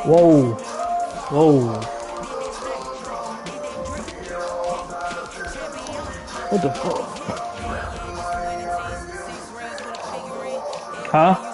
Whoa. Whoa. What the fuck? Huh?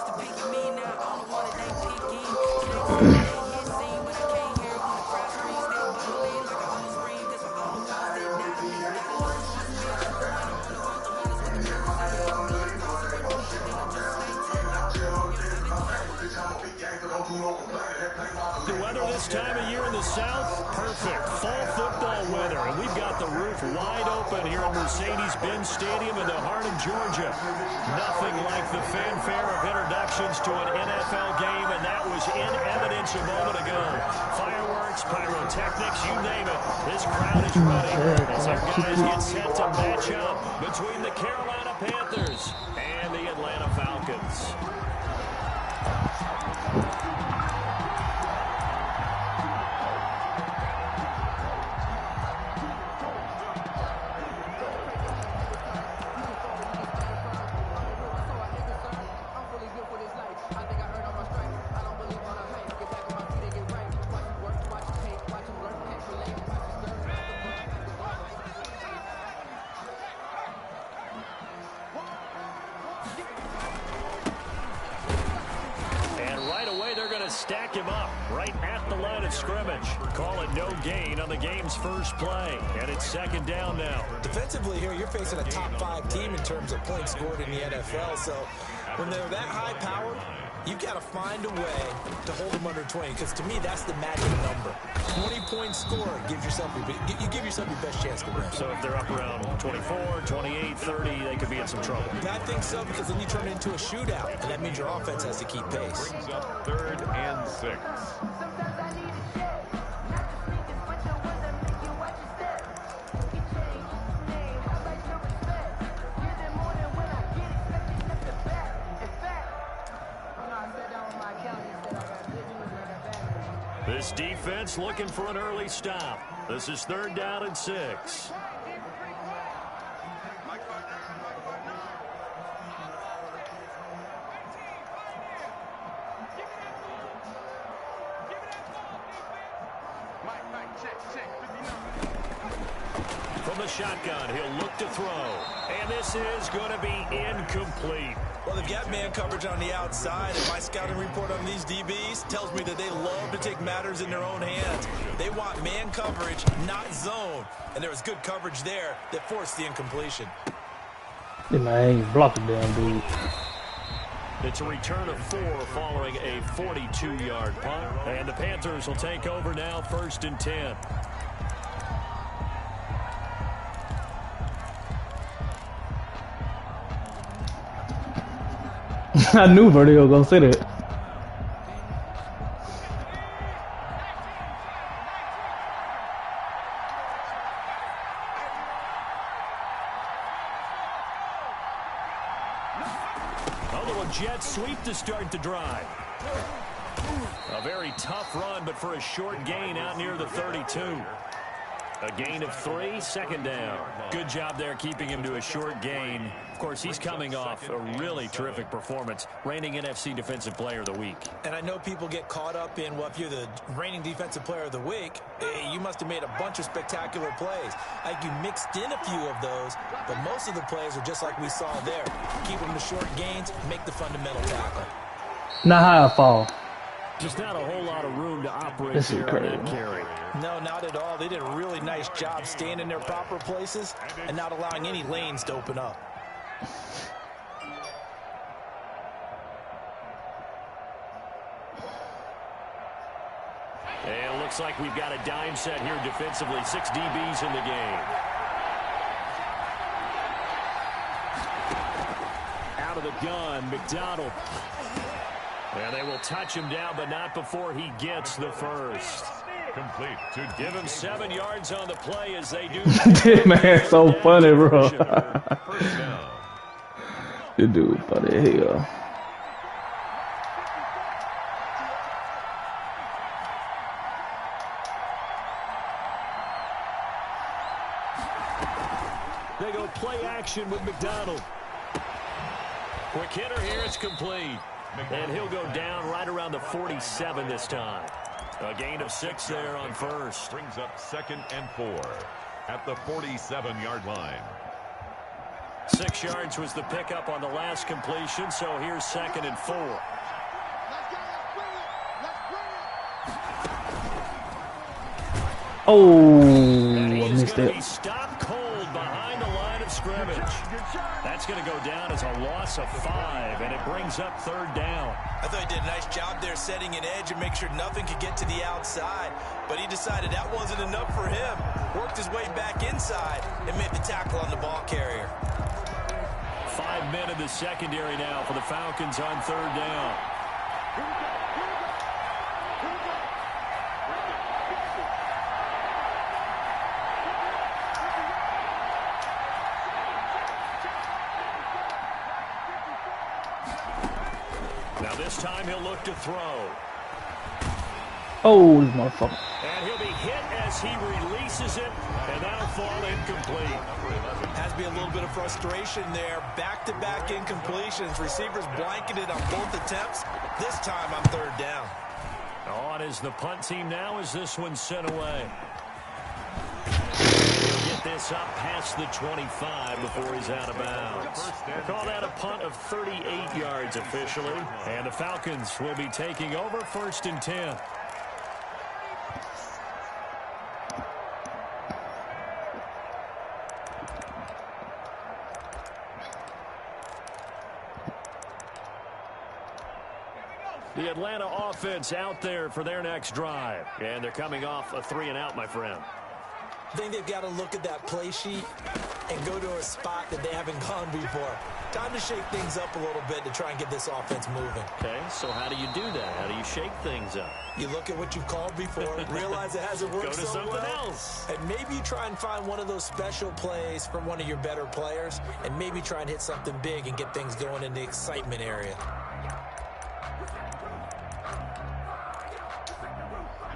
The weather this time of year in the South, perfect. Fall football weather. And we've got the roof wide open here at Mercedes-Benz Stadium in the heart of Georgia. Nothing like the fanfare of introductions to an NFL game, and that was in evidence a moment ago. Fireworks, pyrotechnics, you name it. This crowd is ready as our guys get set to match up between the Carolina Panthers and the Atlanta Falcons. Stack him up right at the line of scrimmage. Call it no gain on the game's first play. And it's second down now. Defensively here, you're facing a top-5 team in terms of points scored in the NFL. So when they're that high-powered, you've got to find a way to hold them under 20. Because to me, that's the magic number. 20-point score gives yourself you give yourself your best chance to win. So if they're up around 24, 28, 30, they could be in some trouble. I think so, because then you turn it into a shootout, and that means your offense has to keep pace. Brings up 3rd and 6. This defense looking for an early stop. This is 3rd down and 6. From the shotgun, he'll look to throw. And this is going to be incomplete. Well, they've got man coverage on the outside, and my scouting report on these DBs tells me that they love to take matters in their own hands. They want man coverage, not zone. And there was good coverage there that forced the incompletion. Yeah, man, block the damn dude. It's a return of 4 following a 42-yard punt. And the Panthers will take over now, 1st and 10. I knew Verdi was gonna say that. A little jet sweep to start the drive. A very tough run, but for a short gain out near the 32. A gain of 3, 2nd down. Good job there keeping him to a short gain. Of course, he's coming off a really terrific performance, reigning NFC Defensive Player of the Week. And I know people get caught up in, well, if you're the reigning Defensive Player of the Week, you must have made a bunch of spectacular plays. Like you mixed in a few of those, but most of the plays are just like we saw there. Keep them to short gains, make the fundamental tackle. Not how I fall. Just not a whole lot of room to operate This is there on that carry. No, not at all. They did a really nice job staying in their proper places and not allowing any lanes to open up. And it looks like we've got a dime set here defensively. 6 DBs in the game. Out of the gun, McDonald. And they will touch him down, but not before he gets the first. Complete to Give him 7 yards on the play as they do. Man, so funny, bro. first down. This dude funny as hell. They go play action with McDonald. Quick hitter here, it's complete. And he'll go down right around the 47 this time. A gain of 6 there on first. Brings up 2nd and 4 at the 47-yard line. 6 yards was the pickup on the last completion, so here's 2nd and 4. Oh, And I he's missed going it. to be stopped cold behind the line of scrimmage. That's going to go down as a loss of 5, and it brings up 3rd down. I thought he did a nice job there setting an edge and make sure nothing could get to the outside. But he decided that wasn't enough for him. Worked his way back inside and made the tackle on the ball carrier. 5 men in the secondary now for the Falcons on 3rd down. Now this time he'll look to throw. Oh, this motherfucker. And he'll be hit as he releases it, and that'll fall incomplete. Has to be a little bit of frustration there. Back-to-back incompletions. Receivers blanketed on both attempts. This time on 3rd down. On is the punt team now as this one's sent away. He'll get this up past the 25 before he's out of bounds. We'll call that a punt of 38 yards officially. And the Falcons will be taking over 1st and 10. The Atlanta offense out there for their next drive. And they're coming off a 3-and-out, my friend. I think they've got to look at that play sheet and go to a spot that they haven't gone before. Time to shake things up a little bit to try and get this offense moving. Okay, so how do you do that? How do you shake things up? You look at what you've called before, realize it hasn't worked Go to so something well, else. and maybe you try and find one of those special plays from one of your better players, and maybe try and hit something big and get things going in the excitement area.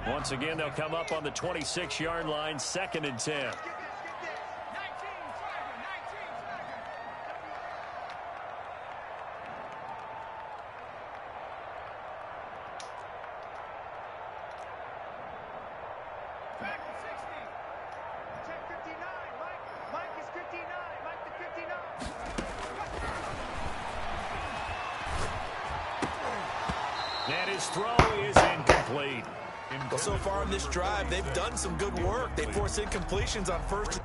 Once again, they'll come up on the 26-yard line, 2nd and 10. And his throw is incomplete. Well, so far in this drive, they've done some good work. They forced incompletions on 1st.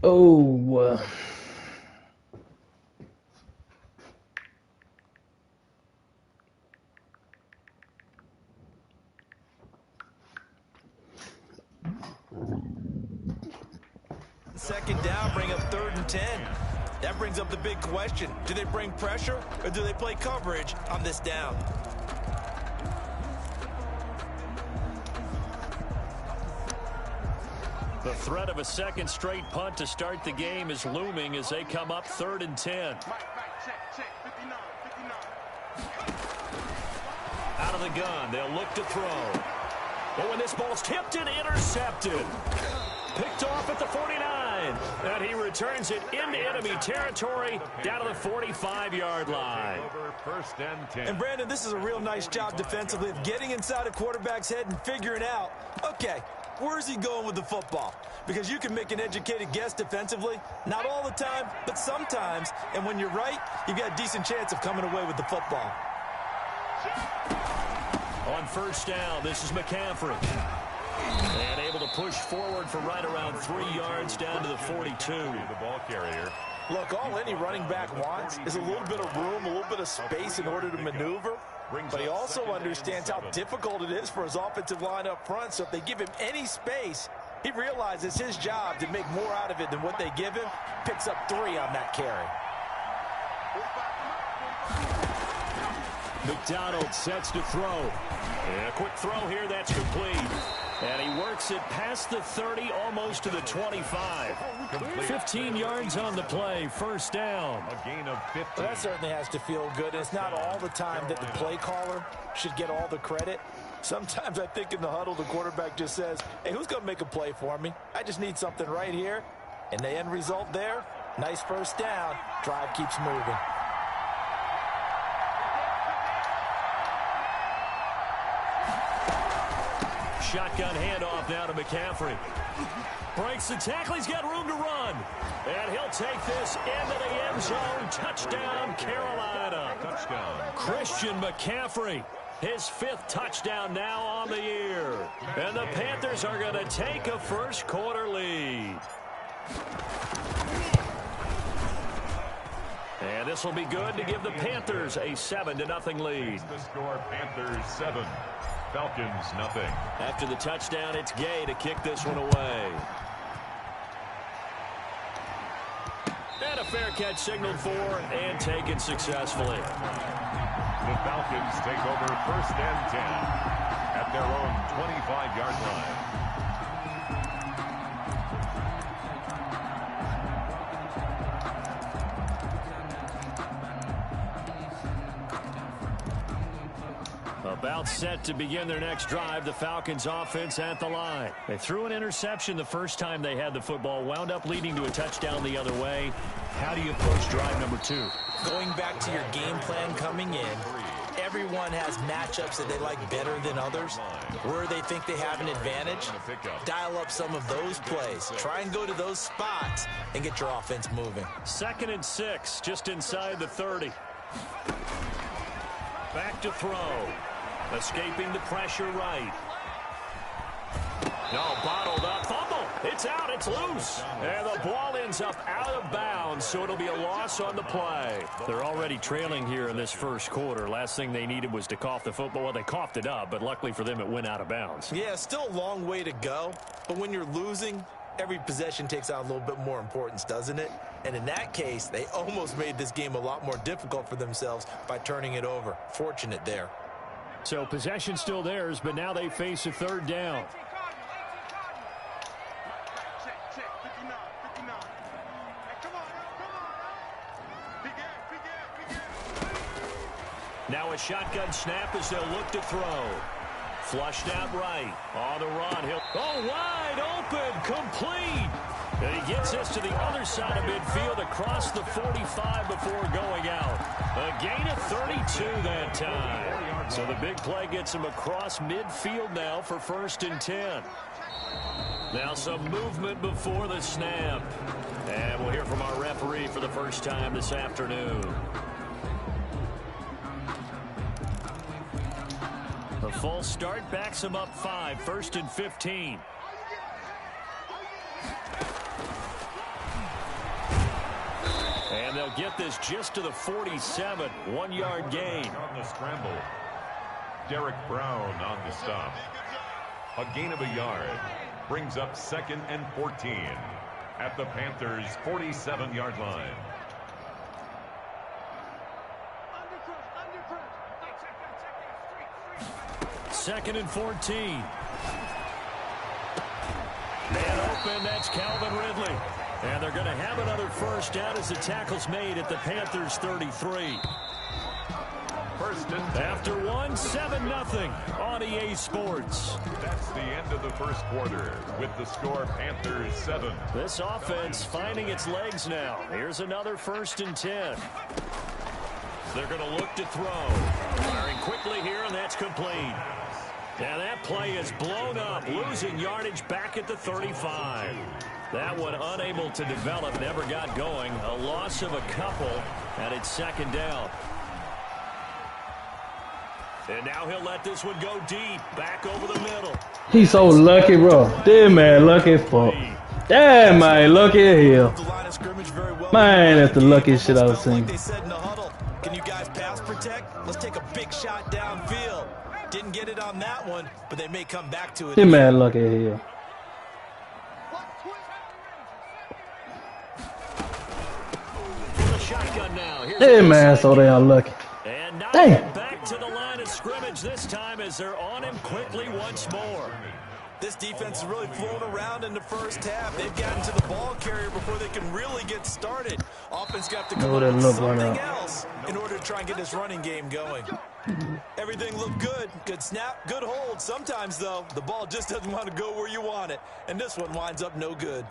Oh, Second down, bring up 3rd and 10. That brings up the big question. Do they bring pressure or do they play coverage on this down? The threat of a second straight punt to start the game is looming as they come up 3rd and 10. Out of the gun, they'll look to throw. But when this ball's tipped and intercepted. picked off at the 49. And he returns it into enemy territory down to the 45-yard line. First and 10. And Brandon, this is a real nice job defensively of getting inside a quarterback's head and figuring out, okay, where's he going with the football? Because you can make an educated guess defensively, not all the time, but sometimes. And when you're right, you've got a decent chance of coming away with the football. On first down, this is McCaffrey. And able to push forward for right around 3 yards down to the 42. The ball carrier. Look, all any running back wants is a little bit of room, a little bit of space in order to maneuver. But he also understands how difficult it is for his offensive line up front. So if they give him any space, he realizes his job to make more out of it than what they give him. Picks up 3 on that carry. McDonald sets to throw. And a quick throw here, that's complete. And he works it past the 30, almost to the 25. 15 yards on the play, first down. A gain of 15. Well, that certainly has to feel good. It's not all the time that the play caller should get all the credit. Sometimes I think in the huddle, the quarterback just says, hey, who's going to make a play for me? I just need something right here. And the end result there, nice first down. Drive keeps moving. Shotgun handoff now to McCaffrey. Breaks the tackle. He's got room to run. And he'll take this into the end zone. Touchdown, Carolina. Touchdown. Christian McCaffrey. His 5th touchdown now on the year. And the Panthers are going to take a first quarter lead. And this will be good to give the Panthers a 7-0 lead. The score, Panthers 7. Falcons nothing. After the touchdown, it's Gay to kick this one away. And a fair catch signaled for and taken successfully. The Falcons take over first and 10 at their own 25-yard line. About set to begin their next drive, the Falcons offense at the line. They threw an interception the first time they had the football, wound up leading to a touchdown the other way. How do you approach drive number 2? Going back to your game plan coming in, everyone has matchups that they like better than others. Where they think they have an advantage, dial up some of those plays. Try and go to those spots and get your offense moving. 2nd and 6, just inside the 30. Back to throw. Escaping the pressure right. No, bottled up. Fumble. It's out. It's loose. And the ball ends up out of bounds, so it'll be a loss on the play. They're already trailing here in this first quarter. Last thing they needed was to cough the football. Well, they coughed it up, but luckily for them, it went out of bounds. Yeah, still a long way to go. But when you're losing, every possession takes on a little bit more importance, doesn't it? And in that case, they almost made this game a lot more difficult for themselves by turning it over. Fortunate there. So possession still theirs, but now they face a 3rd down. Now a shotgun snap as they'll look to throw. Flushed out right. On the run. Wide open. Complete. And he gets this to the other side of midfield across the 45 before going out. A gain of 32 that time. So the big play gets him across midfield now for 1st and 10. Now some movement before the snap. And we'll hear from our referee for the first time this afternoon. The false start backs him up 5, 1st and 15. And they'll get this just to the 47, 1-yard gain. On the scramble. Derek Brown on the stop. A gain of a yard. Brings up 2nd and 14 at the Panthers' 47-yard line. Second and 14. Man open, that's Calvin Ridley. And they're going to have another first down as the tackle's made at the Panthers' 33. First and 10. After one, 7-0 on EA Sports. That's the end of the first quarter with the score Panthers 7. This offense finding its legs now. Here's another 1st and 10. They're going to look to throw. Firing quickly here, and that's complete. Now that play is blown up, losing yardage back at the 35. That one unable to develop, never got going. A loss of a couple, and it's 2nd down. And now he'll let this one go deep, back over the middle. He's so lucky, bro. Damn, man, lucky as fuck. Damn, man, lucky as hell. Man, that's the luckiest shit I've seen. Can you guys pass protect? Let's take a big shot downfield. Didn't get it on that one, but they may come back to it. Damn, man, lucky as hell. Hey man, so they unlucky. And now Dang. Back to the line of scrimmage this time as they're on him quickly once more. This defense is really flown around in the first half. They've gotten to the ball carrier before they can really get started. Offense got to come up with something else in order to try and get this running game going. Everything looked good. Good snap, good hold. Sometimes, though, the ball just doesn't want to go where you want it. And this one winds up no good.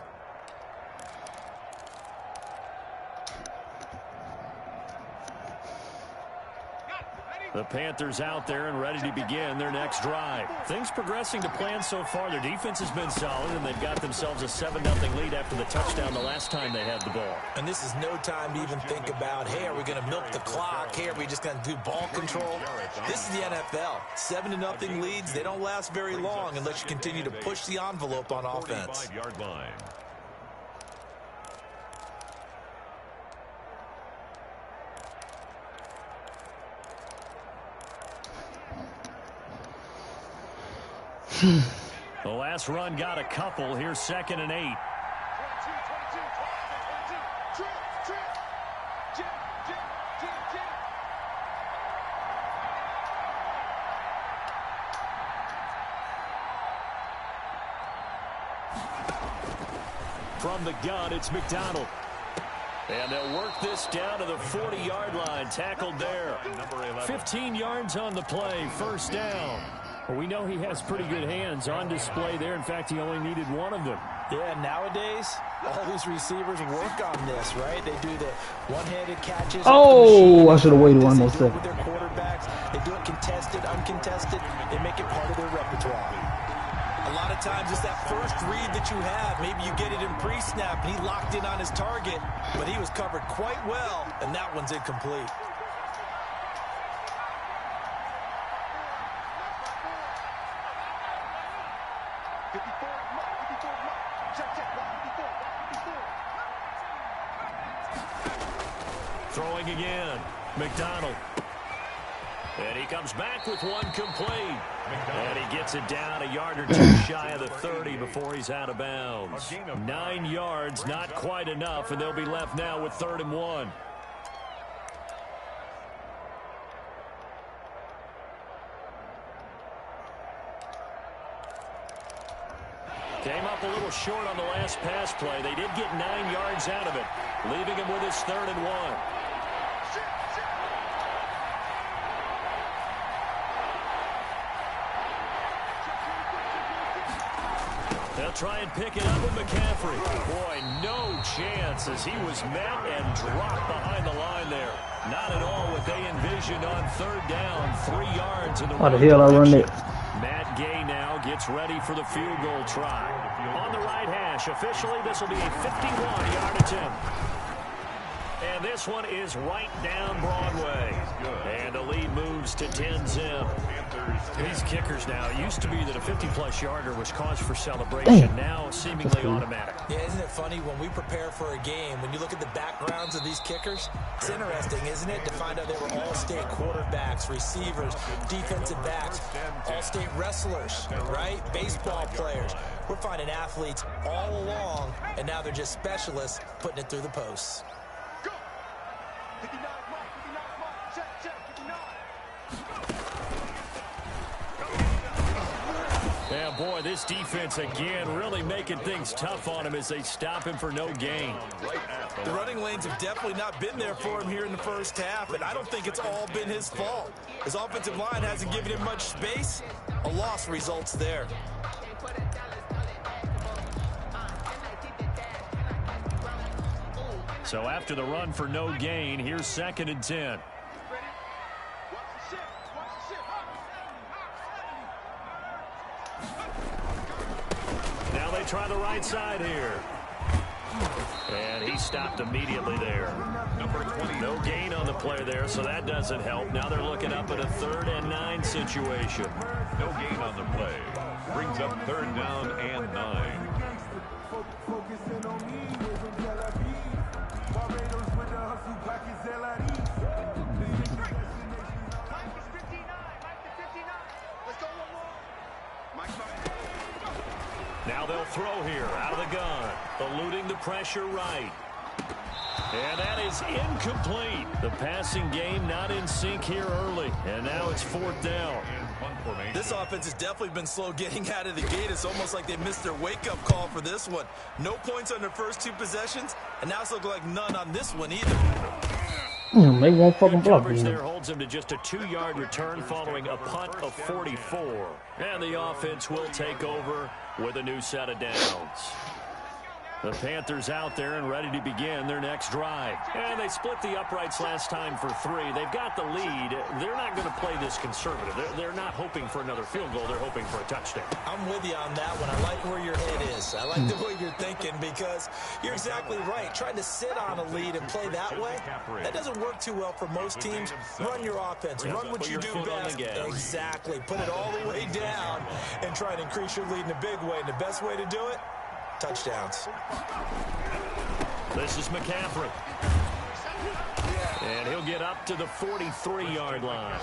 The Panthers out there and ready to begin their next drive. Things progressing to plan so far. Their defense has been solid, and they've got themselves a 7-0 lead after the touchdown the last time they had the ball. And this is no time to even think about, hey, are we going to milk the clock? Hey, are we just going to do ball control? This is the NFL. 7-0 leads, they don't last very long unless you continue to push the envelope on offense. 45-yard line. The last run got a couple. Here's 2nd and 8. From the gun, it's McDonald. And they'll work this down to the 40-yard line. Tackled there. 15 yards on the play. 1st down. Well, we know he has pretty good hands on display there. In fact, he only needed one of them. Yeah, nowadays, all these receivers work on this, right? They do the one-handed catches. Oh, I should have waited one more second. second. With their quarterbacks, they do it contested, uncontested. They make it part of their repertoire. A lot of times it's that first read that you have. Maybe you get it in pre-snap, and he locked in on his target, but he was covered quite well, and that one's incomplete. Throwing again. McDonald. And he comes back with one complete. And he gets it down a yard or two shy of the 30 before he's out of bounds. 9 yards, not quite enough, and they'll be left now with 3rd and 1. Came up a little short on the last pass play. They did get 9 yards out of it, leaving him with his 3rd and 1. They'll try and pick it up with McCaffrey. Boy, no chance as he was met and dropped behind the line there. Not at all what they envisioned on 3rd down. 3 yards in the How the hell I run it? Matt Gay now gets ready for the field goal try. On the right hash, officially this will be a 51-yard attempt. And this one is right down Broadway. And the lead moves to 10-zip. These kickers now, it used to be that a 50-plus yarder was cause for celebration. Damn. Now seemingly automatic. Yeah, isn't it funny when we prepare for a game, when you look at the backgrounds of these kickers, it's interesting, isn't it, to find out they were all-state quarterbacks, receivers, defensive backs, all-state wrestlers, right? Baseball players. We're finding athletes all along, and now they're just specialists putting it through the posts. Yeah, boy, this defense again really making things tough on him as they stop him for no gain. The running lanes have definitely not been there for him here in the first half, and I don't think it's all been his fault. His offensive line hasn't given him much space. A loss results there. So after the run for no gain, here's 2nd and 10. Now they try the right side here. And he stopped immediately there. No gain on the play there, so that doesn't help. Now they're looking up at a 3rd and 9 situation. No gain on the play. Brings up 3rd down and 9. Now they'll throw here out of the gun, eluding the pressure right. And that is incomplete. The passing game not in sync here early, and now it's 4th down. This offense has definitely been slow getting out of the gate. It's almost like they missed their wake-up call for this one. No points on their first 2 possessions, and now it's looking like none on this one either. They won't fucking block Coverage me. there holds him to just a 2-yard return following a punt of 44. And the offense will take over with a new set of downs. The Panthers out there and ready to begin their next drive. And they split the uprights last time for 3. They've got the lead. They're not going to play this conservative. They're not hoping for another field goal. They're hoping for a touchdown. I'm with you on that one. I like where your head is. I like the way you're thinking because you're exactly right. Trying to sit on a lead and play that way, that doesn't work too well for most teams. Run your offense. Run what you do best. Exactly. Put it all the way down and try and increase your lead in a big way. And the best way to do it, touchdowns. This is McCaffrey. And he'll get up to the 43-yard line.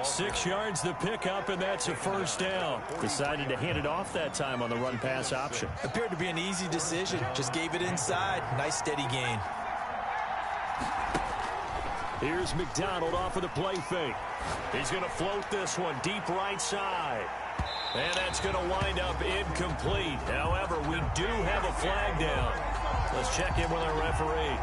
6 yards the pickup, and that's a 1st down. Decided to hand it off that time on the run-pass option. Appeared to be an easy decision. Just gave it inside. Nice steady gain. Here's McDonald off of the play fake. He's going to float this one deep right side. And that's going to wind up incomplete. However, we do have a flag down. Let's check in with our referee.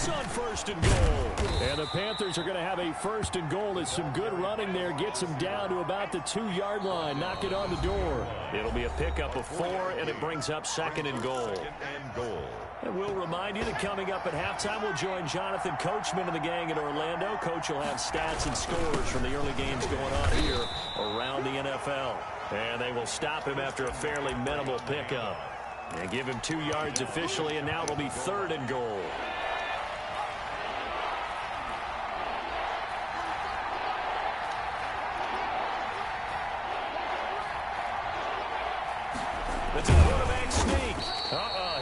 On 1st and goal. And the Panthers are going to have a 1st and goal. There's some good running there. Gets them down to about the 2-yard line. Knock it on the door. It'll be a pickup of 4, and it brings up 2nd and goal. And we'll remind you that coming up at halftime, we'll join Jonathan Coachman and the gang in Orlando. Coach will have stats and scores from the early games going on here around the NFL. And they will stop him after a fairly minimal pickup. And give him 2 yards officially, and now it'll be 3rd and goal. It's a quarterback sneak.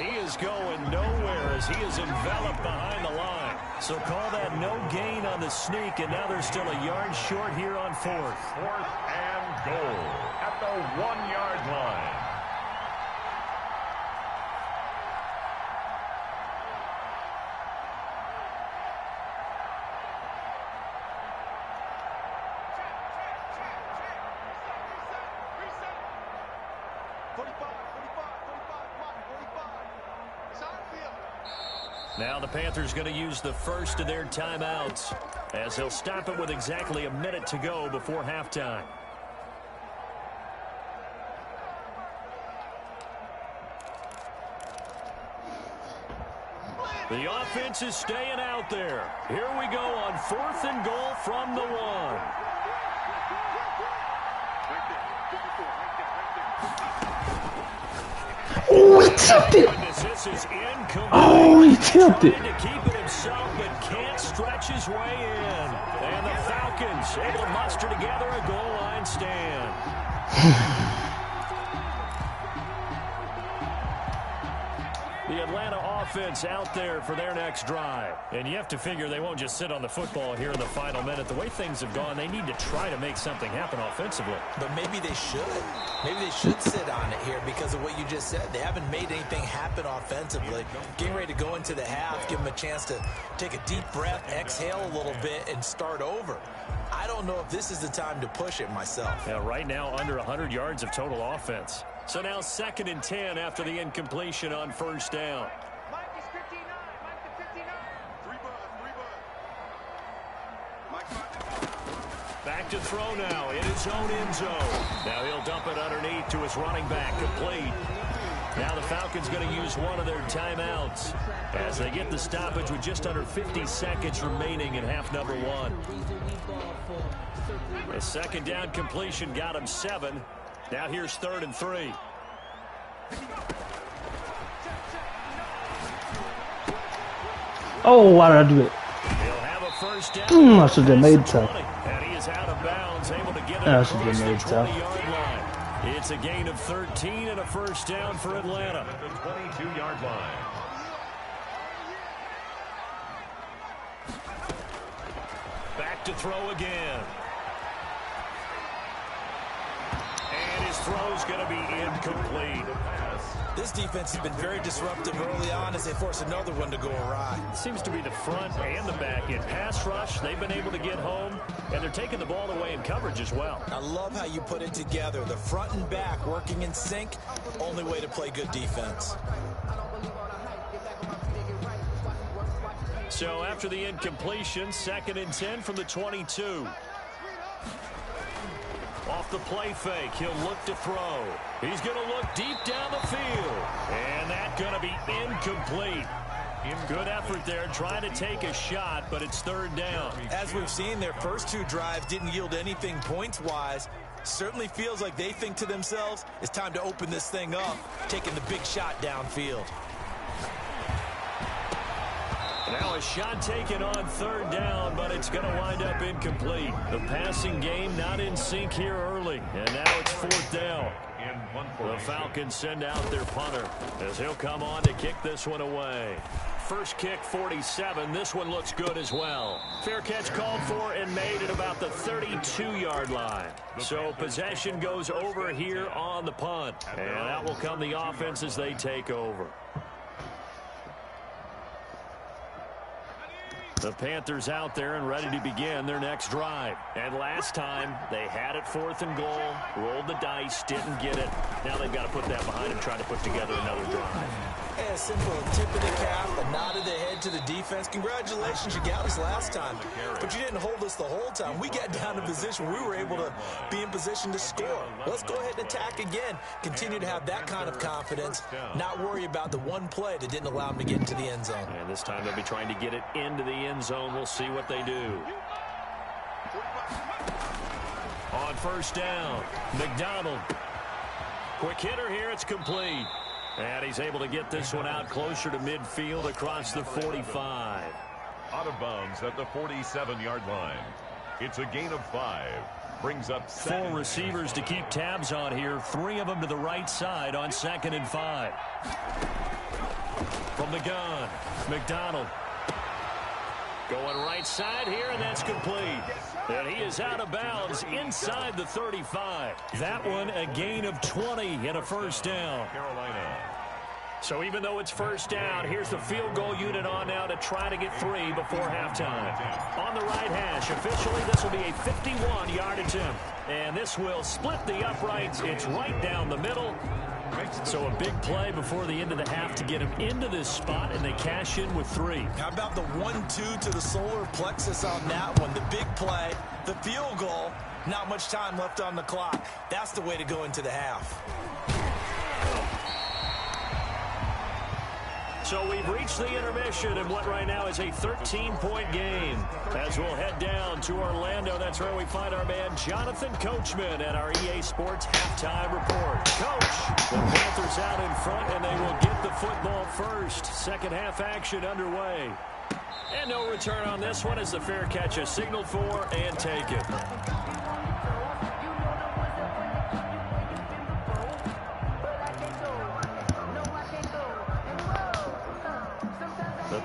He is going nowhere as he is enveloped behind the line. So call that no gain on the sneak, and now they're still a yard short here on 4th. 4th and goal at the 1-yard line. Now the Panthers going to use the first of their timeouts as they'll stop it with exactly a minute to go before halftime. The offense is staying out there. Here we go on 4th and goal from the 1. Oh, he tipped it. Oh, he tipped it. To keep it himself, but can't stretch his way in. And the Falcons able to muster together a goal line stand. The the Atlanta offense out there for their next drive. And you have to figure they won't just sit on the football here in the final minute. The way things have gone, they need to try to make something happen offensively. But maybe they should. Maybe they should sit on it here because of what you just said. They haven't made anything happen offensively. Getting ready to go into the half, give them a chance to take a deep breath, exhale a little bit, and start over. I don't know if this is the time to push it myself. Yeah, right now under 100 yards of total offense. So now 2nd and 10 after the incompletion on first down. Back to throw now in his own end zone. Now he'll dump it underneath to his running back, complete. Now the Falcons going to use one of their timeouts as they get the stoppage with just under 50 seconds remaining in half number 1. A 2nd down completion got him 7. Now here's 3rd and 3. Oh, why did I do it? He'll have a first down. I should have made tough. And he is out of bounds, able to get it I should across have the made tough. 20-yard line. It's a gain of 13 and a first down for Atlanta. At the 22-yard line. Back to throw again. And his throw's going to be incomplete. This defense has been very disruptive early on as they force another one to go awry. It seems to be the front and the back end. Pass rush, they've been able to get home, and they're taking the ball away in coverage as well. I love how you put it together. The front and back working in sync, only way to play good defense. So after the incompletion, 2nd and 10 from the 22. Off the play fake, he'll look to throw. He's going to look deep down the field. And that's going to be incomplete. Good effort there, trying to take a shot, but it's 3rd down. As we've seen, their first 2 drives didn't yield anything points-wise. Certainly feels like they think to themselves, it's time to open this thing up, taking the big shot downfield. Now a shot taken on 3rd down, but it's going to wind up incomplete. The passing game not in sync here early, and now it's 4th down. The Falcons send out their punter as he'll come on to kick this one away. First kick, 47. This one looks good as well. Fair catch called for and made at about the 32-yard line. So possession goes over here on the punt, and that will come the offense as they take over. The Panthers out there and ready to begin their next drive. And last time, they had it 4th and goal, rolled the dice, didn't get it. Now they've got to put that behind them, try to put together another drive. A simple tip of the cap, a nod of the head to the defense. Congratulations, you got us last time. But you didn't hold us the whole time. We got down to position. We were able to be in position to score. Let's go ahead and attack again. Continue to have that kind of confidence. Not worry about the one play that didn't allow them to get into the end zone. And this time they'll be trying to get it into the end zone. We'll see what they do. On first down, McDonald. Quick hitter here. It's complete. And he's able to get this one out closer to midfield across the 45. Out of bounds at the 47-yard line. It's a gain of 5. Brings up 4 receivers to keep tabs on here. 3 of them to the right side on 2nd and 5. From the gun, McDonald. Going right side here, and that's complete. And he is out of bounds inside the 35. That one a gain of 20 and a first down. Carolina. So even though it's first down, here's the field goal unit on now to try to get 3 before halftime. On the right hash, officially this will be a 51-yard attempt. And this will split the uprights. It's right down the middle. So a big play before the end of the half to get him into this spot, and they cash in with 3. How about the 1-2 to the solar plexus on that one? The big play, the field goal, not much time left on the clock. That's the way to go into the half. So we've reached the intermission in what right now is a 13-point game. As we'll head down to Orlando, that's where we find our man Jonathan Coachman at our EA Sports Halftime Report. Coach, the Panthers out in front, and they will get the football first. Second half action underway. And no return on this one as the fair catch is signaled for and taken.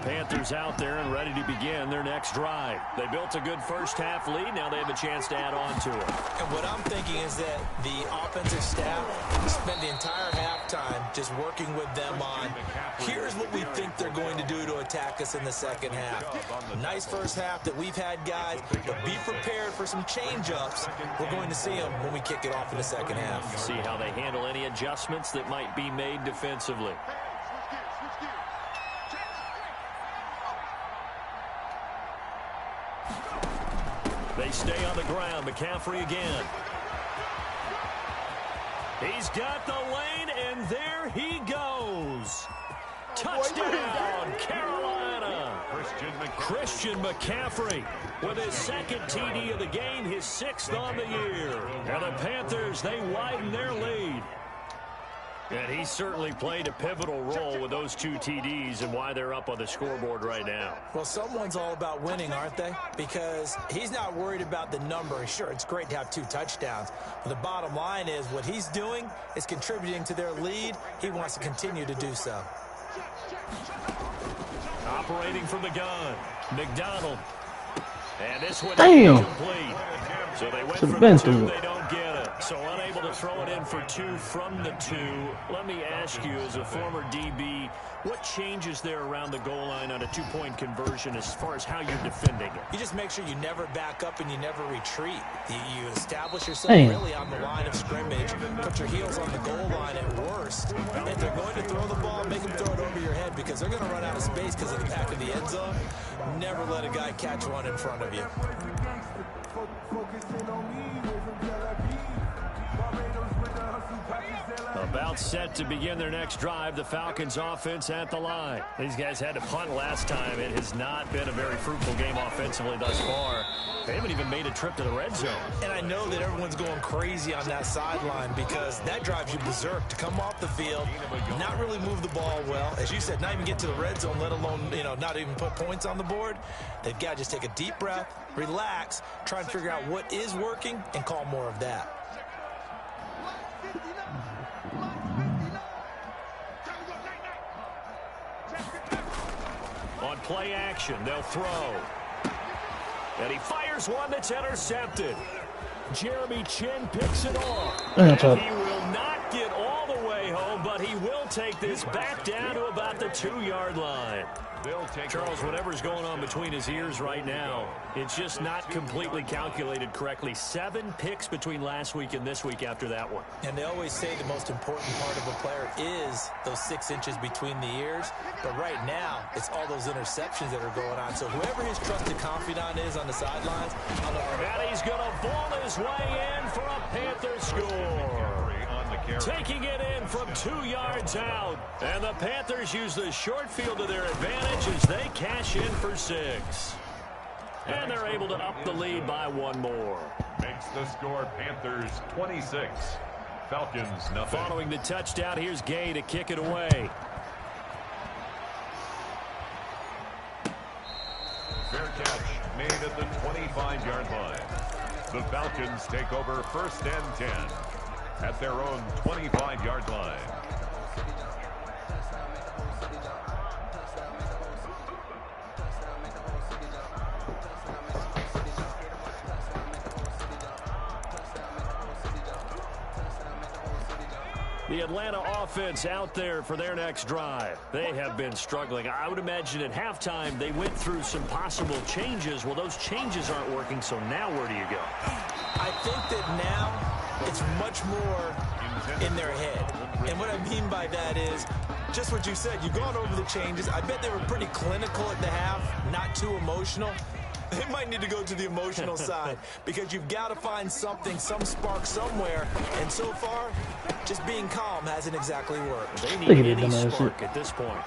Panthers out there and ready to begin their next drive. They built a good first-half lead. Now they have a chance to add on to it. And what I'm thinking is that the offensive staff spent the entire halftime just working with them on, here's what we think they're going to do to attack us in the second half. Nice first half that we've had, guys, but be prepared for some change-ups. We're going to see them when we kick it off in the second half. See how they handle any adjustments that might be made defensively. They stay on the ground. McCaffrey again. He's got the lane, and there he goes. Touchdown, Carolina. Christian McCaffrey with his second TD of the game, his 6th on the year. And the Panthers, they widen their lead. And he certainly played a pivotal role with those 2 TDs and why they're up on the scoreboard right now. Well, someone's all about winning, aren't they? Because he's not worried about the number. Sure, it's great to have 2 touchdowns. But the bottom line is what he's doing is contributing to their lead. He wants to continue to do so. Operating from the gun, McDonald. And this one Damn. complete. So they went Should've for been the 2, through it. they don't get it. So unable to throw it in for 2 from the 2. Let me ask you, as a former DB, what changes there around the goal line on a 2-point conversion as far as how you're defending it? You just make sure you never back up and you never retreat. You establish yourself really on the line of scrimmage, put your heels on the goal line at worst. If they're going to throw the ball, make them throw it over your head because they're going to run out of space because of the back of the end zone. Never let a guy catch one in front of you. About set to begin their next drive, the Falcons offense at the line. These guys had to punt last time. It has not been a very fruitful game offensively thus far. They haven't even made a trip to the red zone. And I know that everyone's going crazy on that sideline because that drives you berserk to come off the field, not really move the ball well. As you said, not even get to the red zone, let alone, not even put points on the board. They've got to just take a deep breath, relax, try and figure out what is working, and call more of that. On play action, they'll throw. And he fires one that's intercepted. Jeremy Chin picks it off. And he will not get all the way home, but he will take this back down to about the 2-yard line. Charles, whatever's going on between his ears right now, it's just not completely calculated correctly. 7 picks between last week and this week after that one. And they always say the most important part of a player is those 6 inches between the ears. But right now, it's all those interceptions that are going on. So whoever his trusted confidant is on the sidelines, and he's going to ball his way in for a Panther score. Taking it in from 2 yards out. And the Panthers use the short field to their advantage as they cash in for 6. And they're able to up the lead by 1 more. Makes the score Panthers 26. Falcons nothing. Following the touchdown, here's Gay to kick it away. Fair catch made at the 25-yard line. The Falcons take over 1st and 10 at their own 25-yard line. The Atlanta offense out there for their next drive. They have been struggling. I would imagine at halftime they went through some possible changes. Well, those changes aren't working, so now where do you go? I think that now it's much more in their head. And what I mean by that is just what you said. You've gone over the changes. I bet they were pretty clinical at the half, not too emotional. They might need to go to the emotional side because you've got to find something, some spark somewhere. And so far, just being calm hasn't exactly worked. They need any spark at this point.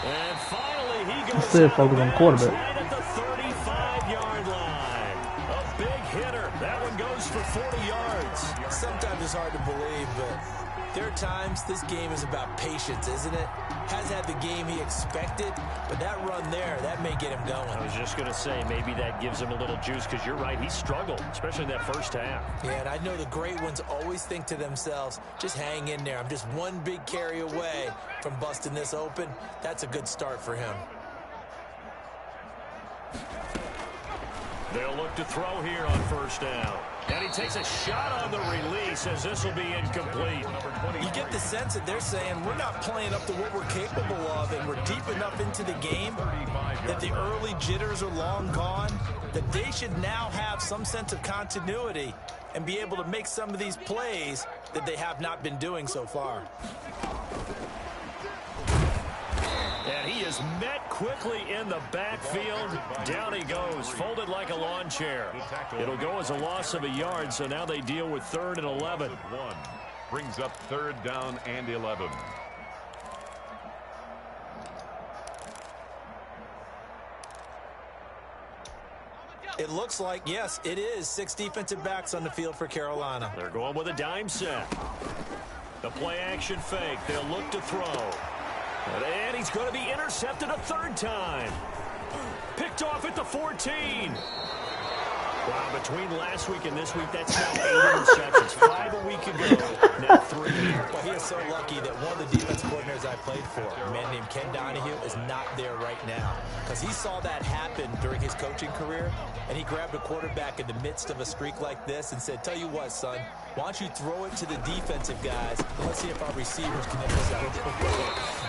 And finally, he goes still focused on the quarterback. Right at the 35-yard line. A big hitter. That one goes for 40 yards. Sometimes it's hard to believe, but There are times this game is about patience, isn't it? Has had the game he expected, but that run there, that may get him going. I was just going to say, maybe that gives him a little juice, because you're right, he struggled, especially in that first half. Yeah, and I know the great ones always think to themselves, just hang in there. I'm just one big carry away from busting this open. That's a good start for him. They'll look to throw here on first down. And he takes a shot on the release as this will be incomplete. You get the sense that they're saying we're not playing up to what we're capable of, and we're deep enough into the game that the early jitters are long gone, that they should now have some sense of continuity and be able to make some of these plays that they have not been doing so far. And he is met quickly in the backfield. Down he goes, folded like a lawn chair. It'll go as a loss of a yard, so now they deal with 3rd and 11. One brings up 3rd down and 11. It looks like, yes, it is 6 defensive backs on the field for Carolina. They're going with a dime set. The play action fake. They'll look to throw. And he's going to be intercepted a 3rd time. Picked off at the 14. Wow, between last week and this week, that's now 8 interceptions. 5 a week ago, now 3. Well, he is so lucky that one of the defense coordinators I played for, a man named Ken Donahue, is not there right now. Because he saw that happen during his coaching career, and he grabbed a quarterback in the midst of a streak like this and said, tell you what, son, why don't you throw it to the defensive guys, and let's see if our receivers can intercept it.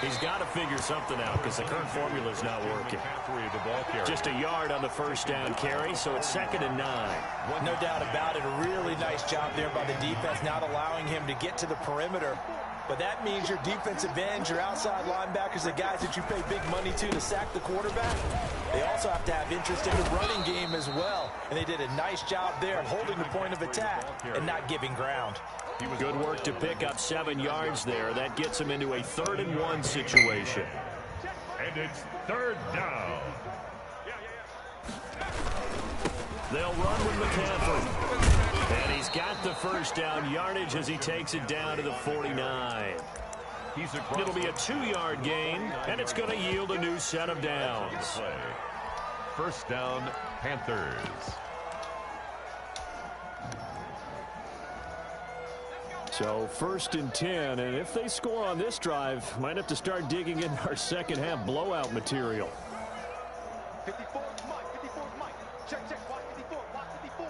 He's got to figure something out because the current formula is not working. Just a yard on the first down carry, so it's 2nd and 9. No doubt about it. A really nice job there by the defense, not allowing him to get to the perimeter. But that means your defensive ends, your outside linebackers, the guys that you pay big money to sack the quarterback, they also have to have interest in the running game as well. And they did a nice job there of holding the point of attack and not giving ground. Good work to pick up 7 yards there. That gets him into a 3rd and 1 situation. And it's 3rd down. They'll run with McCaffrey. And he's got the first down yardage as he takes it down to the 49. It'll be a 2-yard gain, and it's going to yield a new set of downs. First down, Panthers. So 1st and 10, and if they score on this drive, might have to start digging in our second half blowout material. 54, Mike. 54, Mike. Check, watch 54, watch 54.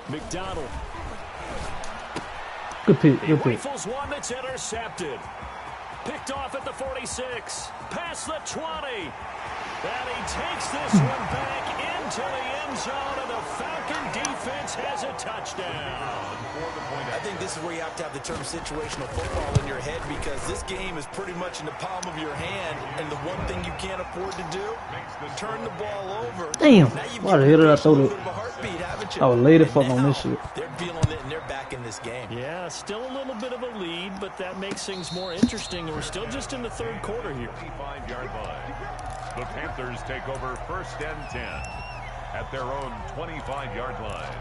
McDonald. Good pick, good pick. Rifles one that's intercepted. Picked off at the 46. Past the 20. And he takes this one back into the end zone, and the Falcon defense has a touchdown. I think this is where you have to have the term situational football in your head, because this game is pretty much in the palm of your hand, and the one thing you can't afford to do, turn the ball over. Damn. Now you've Why the hell did I throw a that? bit of a heartbeat, haven't you? I was late as fuck And on now this shit. They're feeling it, and they're back in this game. Yeah, still a little bit of a lead, but that makes things more interesting. We're still just in the 3rd quarter here. 25-yard line. The Panthers take over 1st and 10 at their own 25-yard line.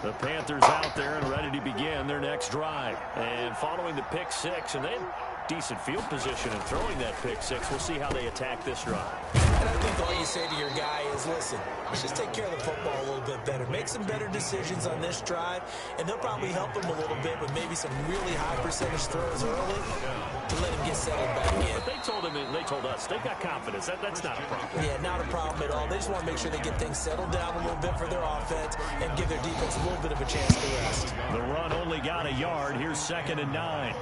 The Panthers out there and ready to begin their next drive. And following the pick 6, and they had decent field position in throwing that pick 6. We'll see how they attack this drive. And I think all you say to your guy is, listen, let's just take care of the football a little bit better. Make some better decisions on this drive, and they'll probably help him a little bit with maybe some really high percentage throws early to let him get settled back in. But they told him, they told us, they've got confidence. That's not a problem. Yeah, not a problem at all. They just want to make sure they get things settled down a little bit for their offense and give their defense a little bit of a chance to rest. The run only got a yard. Here's 2nd and 9.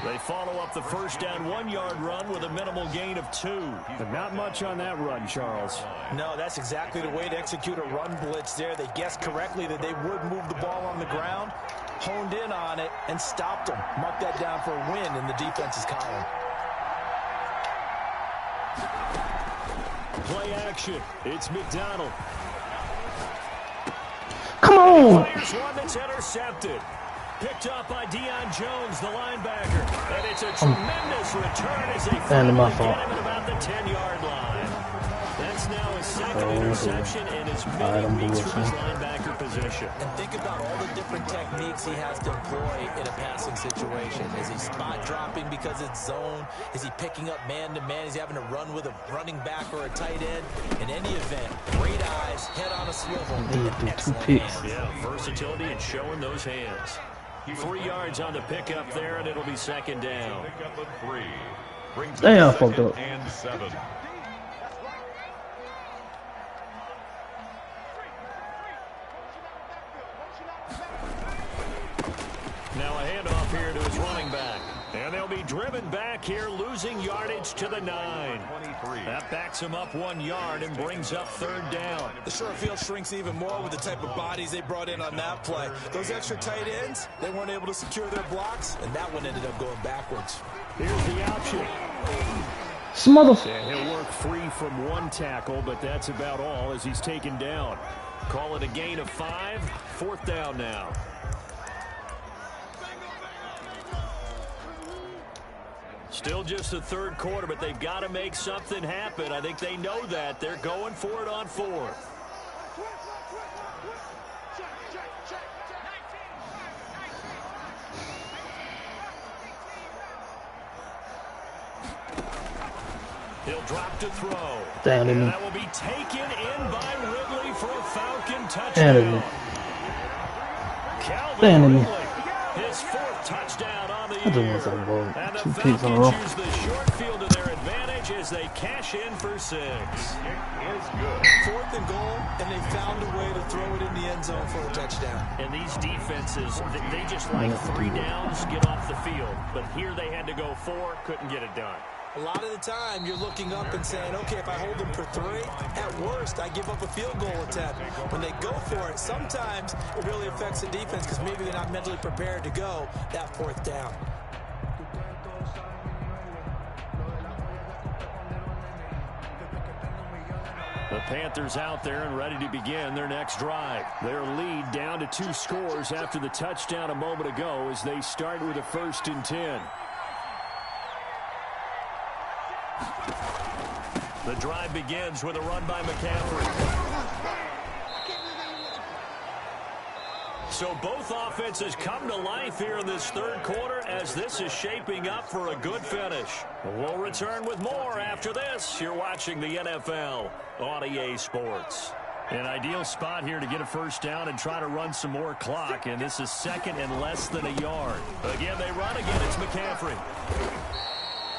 They follow up the first down 1-yard run with a minimal gain of 2. But not much on that run, Charles. No, that's exactly the way to execute a run blitz there. They guessed correctly that they would move the ball on the ground, honed in on it, and stopped them. Mark that down for a win in the defense's column. Play action. It's McDonald. Come Come on. Fires one that's intercepted. Picked up by Deion Jones, the linebacker. And it's a tremendous return as they finally get him at about the 10-yard line. That's now his second interception in as many weeks from his linebacker position. And think about all the different techniques he has to employ in a passing situation. Is he spot dropping because it's zone? Is he picking up man-to-man? Is he having to run with a running back or a tight end? In any event, great eyes, head on a swivel. Excellent hands. Yeah, versatility and showing those hands. 3 yards on the pickup there, and it'll be second down. Pickup of 3. Brings Damn, up fucked second up. and 7. Now a handoff here to his running back. And they'll be driven back here, losing yardage to the 9. 23. That backs him up 1 yard and brings up third down. The short field shrinks even more with the type of bodies they brought in on that play. Those extra tight ends, they weren't able to secure their blocks, and that one ended up going backwards. Here's the option. Smother. And he'll work free from 1 tackle, but that's about all as he's taken down. Call it a gain of 5. Fourth down now. Still just the third quarter, but they've got to make something happen. I think they know that. They're going for it on 4th. He'll drop to throw. Damn, And didn't that will be taken in by Ridley for a Falcon Damn, touchdown. didn't Calvin Damn, didn't Ridley, his 4th touchdown on the I just year. want something about And the 2 picks in a row. Falcons use the short field to their advantage as they cash in for 6. Is good. 4th and goal, and they found a way to throw it in the end zone for a touchdown. And these defenses, they just like 3 downs, get off the field. But here they had to go 4, couldn't get it done. A lot of the time, you're looking up and saying, okay, if I hold them for 3, at worst, I give up a field goal attempt. When they go for it, sometimes it really affects the defense because maybe they're not mentally prepared to go that 4th down. The Panthers out there and ready to begin their next drive. Their lead down to 2 scores after the touchdown a moment ago as they start with a 1st and 10. The drive begins with a run by McCaffrey. So both offenses come to life here in this third quarter as this is shaping up for a good finish. We'll return with more after this. You're watching the NFL on EA Sports. An ideal spot here to get a 1st down and try to run some more clock, and this is 2nd and less than a yard. Again, they run again. It's McCaffrey.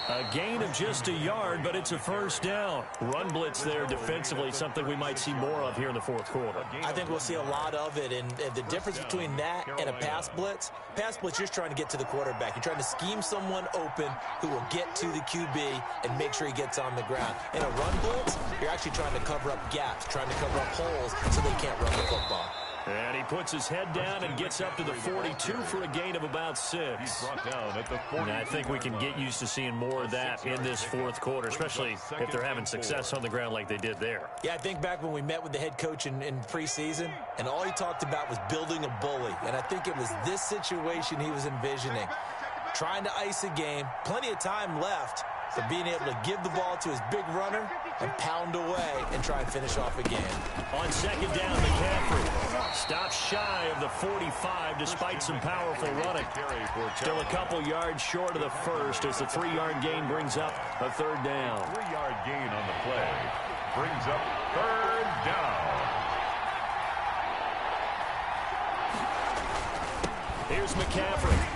A gain of just a yard, but it's a 1st down. Run blitz there defensively, something we might see more of here in the 4th quarter. I think we'll see a lot of it, and the difference between that and a pass blitz, you're just trying to get to the quarterback. You're trying to scheme someone open who will get to the QB and make sure he gets on the ground. In a run blitz, you're actually trying to cover up gaps, trying to cover up holes so they can't run the football. And he puts his head down and gets up to the 42 for a gain of about 6. He's brought down at the 40. And I think we can get used to seeing more of that in this 4th quarter, especially if they're having success on the ground like they did there. Yeah, I think back when we met with the head coach in preseason, and all he talked about was building a bully. And I think it was this situation he was envisioning. Trying to ice a game, plenty of time left, but being able to give the ball to his big runner and pound away and try and finish off a game. On 2nd down, McCaffrey stops shy of the 45 despite some powerful running. Still a couple yards short of the 1st as the 3-yard gain brings up a 3rd down. 3-yard gain on the play. Brings up 3rd down. Here's McCaffrey.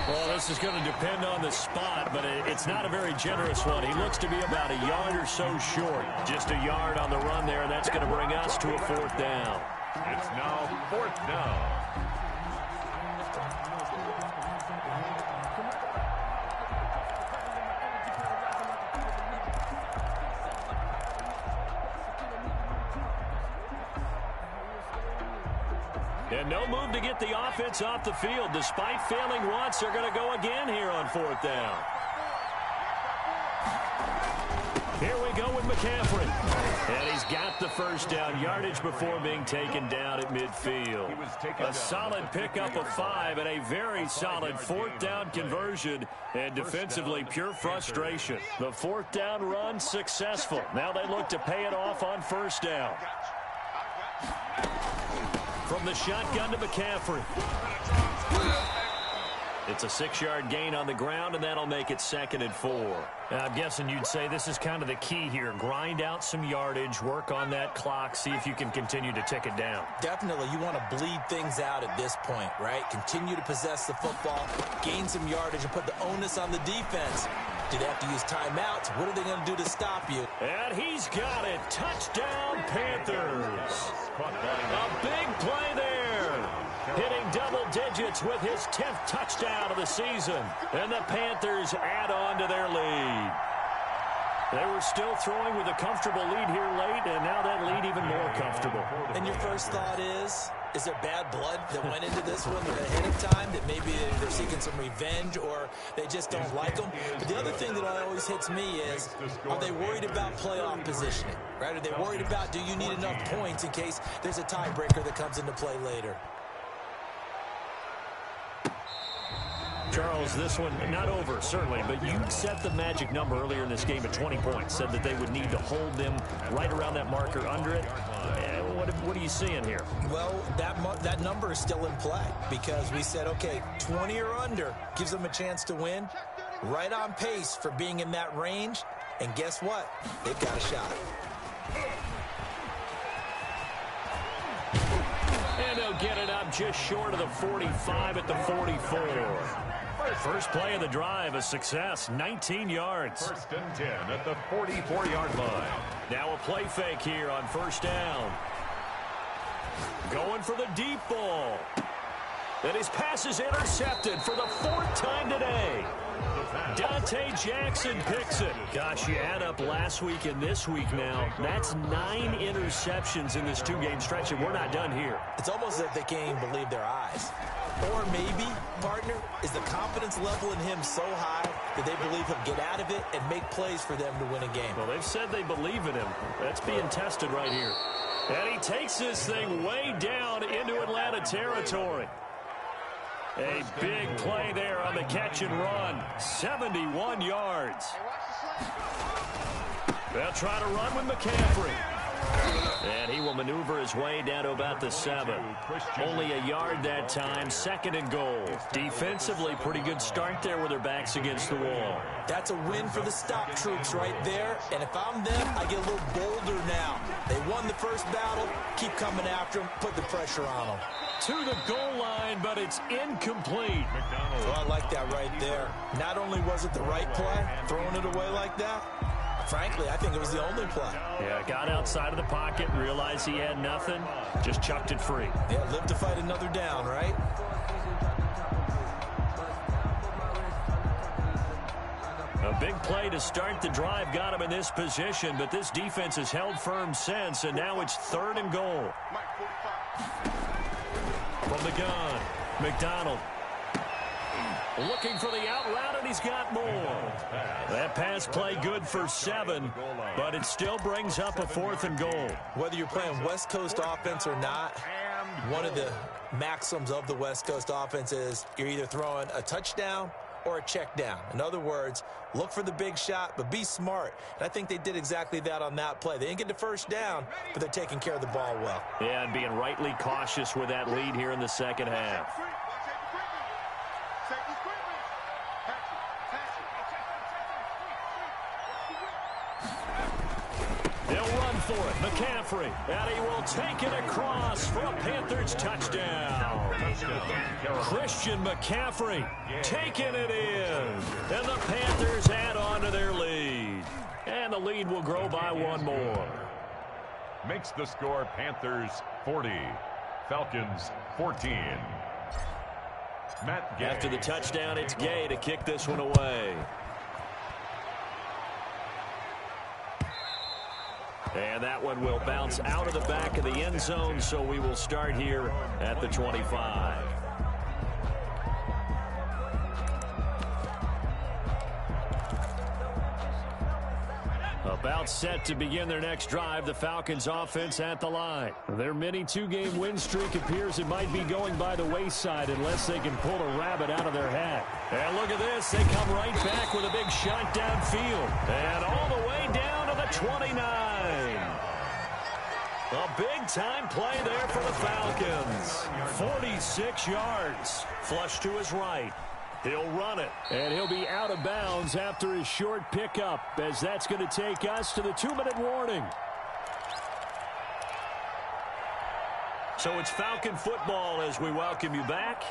Well, this is going to depend on the spot, but it's not a very generous one. He looks to be about a yard or so short. Just a yard on the run there, and that's going to bring us to a 4th down. It's now 4th down. And no move to get the offense off the field. Despite failing once, they're going to go again here on 4th down. Here we go with McCaffrey. And he's got the first down yardage before being taken down at midfield. A solid pickup of 5 and a very solid 4th down conversion. And defensively, pure frustration. The 4th down run successful. Now they look to pay it off on 1st down. From the shotgun to McCaffrey. It's a 6-yard gain on the ground, and that'll make it 2nd and 4. I'm guessing you'd say this is kind of the key here. Grind out some yardage, work on that clock, see if you can continue to tick it down. Definitely, you want to bleed things out at this point, right? Continue to possess the football, gain some yardage, and put the onus on the defense. Do they have to use timeouts? What are they going to do to stop you? And he's got it. Touchdown, Panthers. A big play there. Hitting double digits with his 10th touchdown of the season. And the Panthers add on to their lead. They were still throwing with a comfortable lead here late, and now that lead even more comfortable. And your first thought is there bad blood that went into this one ahead of time, that maybe they're seeking some revenge or they just don't like them? But the other thing that always hits me is, are they worried about playoff positioning? Right? Are they worried about, do you need enough points in case there's a tiebreaker that comes into play later? Charles, this one not over, certainly, but you set the magic number earlier in this game at 20 points, said that they would need to hold them right around that marker under it. What are you seeing here? Well, that number is still in play because we said, okay, 20 or under gives them a chance to win. Right on pace for being in that range, and guess what? They've got a shot. And they'll get it up just short of the 45 at the 44. First play of the drive, a success, 19 yards. 1st and 10 at the 44-yard line. Now a play fake here on 1st down. Going for the deep ball. And his pass is intercepted for the 4th time today. Dante Jackson picks it. Gosh, you add up last week and this week now. That's 9 interceptions in this 2-game stretch, and we're not done here. It's almost as if they can't even believe their eyes. Or maybe, partner, is the confidence level in him so high that they believe he'll get out of it and make plays for them to win a game. Well, they've said they believe in him. That's being tested right here. And he takes this thing way down into Atlanta territory. A big play there on the catch and run. 71 yards. They'll try to run with McCaffrey. And he will maneuver his way down to about the 7. Only a yard that time, 2nd and goal. Defensively, pretty good start there with their backs against the wall. That's a win for the stop troops right there. And if I'm them, I get a little bolder now. They won the first battle. Keep coming after them. Put the pressure on them. To the goal line, but it's incomplete. Oh, I like that right there. Not only was it the right play, throwing it away like that, frankly, I think it was the only play. Yeah, got outside of the pocket, realized he had nothing, just chucked it free. Yeah, live to fight another down, right? A big play to start the drive got him in this position, but this defense has held firm since, and now it's 3rd and goal. From the gun, McDonald. Looking for the out route, and he's got more. That pass play good for 7, but it still brings up a 4th and goal. Whether you're playing West Coast offense or not, one of the maxims of the West Coast offense is you're either throwing a touchdown or a check down. In other words, look for the big shot, but be smart. And I think they did exactly that on that play. They didn't get the first down, but they're taking care of the ball well. Yeah, and being rightly cautious with that lead here in the 2nd half. They'll run for it. McCaffrey. And he will take it across for a Panthers touchdown. Christian McCaffrey taking it in. And the Panthers add on to their lead. And the lead will grow by 1 more. Makes the score Panthers 40, Falcons 14. Matt Gay. After the touchdown, it's Gay to kick this one away. And that one will bounce out of the back of the end zone, so we will start here at the 25. About set to begin their next drive, the Falcons offense at the line. Their mini two-game win streak appears it might be going by the wayside unless they can pull a rabbit out of their hat. And look at this. They come right back with a big shot downfield. And all the way down to the 29. A big-time play there for the Falcons. 46 yards. Flush to his right. He'll run it, and he'll be out of bounds after his short pickup, as that's going to take us to the 2-minute warning. So it's Falcon football as we welcome you back.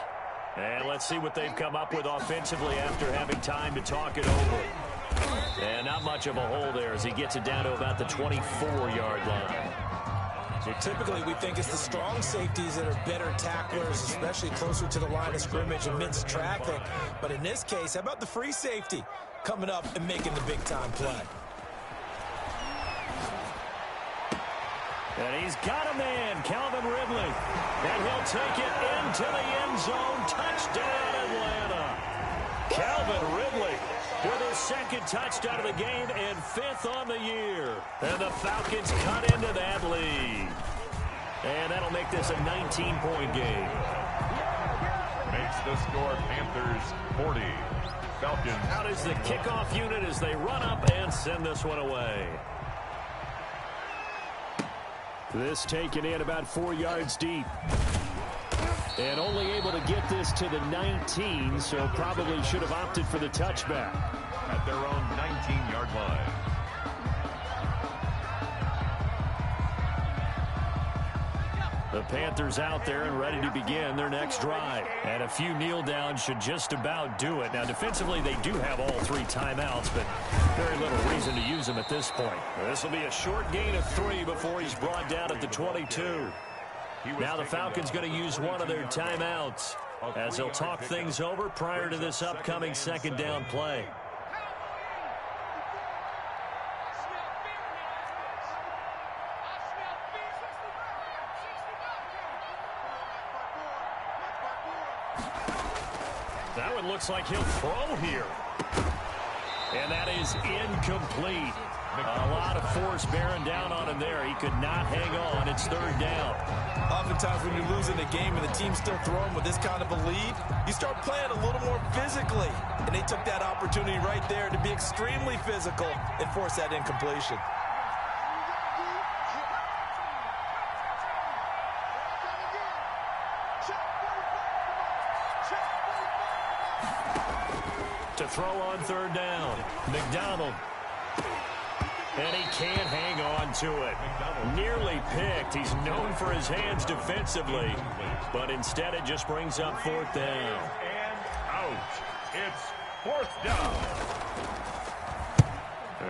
And let's see what they've come up with offensively after having time to talk it over. And not much of a hole there as he gets it down to about the 24-yard line. So typically we think it's the strong safeties that are better tacklers, especially closer to the line of scrimmage amidst traffic. But in this case, how about the free safety coming up and making the big-time play? And he's got a man, Calvin Ridley. And he'll take it into the end zone. Touchdown, Atlanta. Calvin Ridley with his second touchdown of the game and 5th on the year. And the Falcons cut into that lead. And that'll make this a 19-point game. Makes the score Panthers 40. Falcons. Out is the kickoff unit as they run up and send this one away. This taken in about 4 yards deep. And only able to get this to the 19, so probably should have opted for the touchback. At their own 19-yard line. The Panthers out there and ready to begin their next drive. And a few kneel downs should just about do it. Now, defensively, they do have all 3 timeouts, but very little reason to use them at this point. This will be a short gain of 3 before he's brought down at the 22. Now the Falcons going to use one of their timeouts as they'll talk things over prior to this upcoming second down play. That one looks like he'll throw here. And that is incomplete. A lot of force bearing down on him there. He could not hang on. It's 3rd down. Oftentimes when you're losing a game and the team's still throwing with this kind of a lead, you start playing a little more physically. And they took that opportunity right there to be extremely physical and force that incompletion. To throw on 3rd down. McDonald. And he can't hang on to it. Nearly picked. He's known for his hands defensively. But instead it just brings up 4th down. And out. It's 4th down.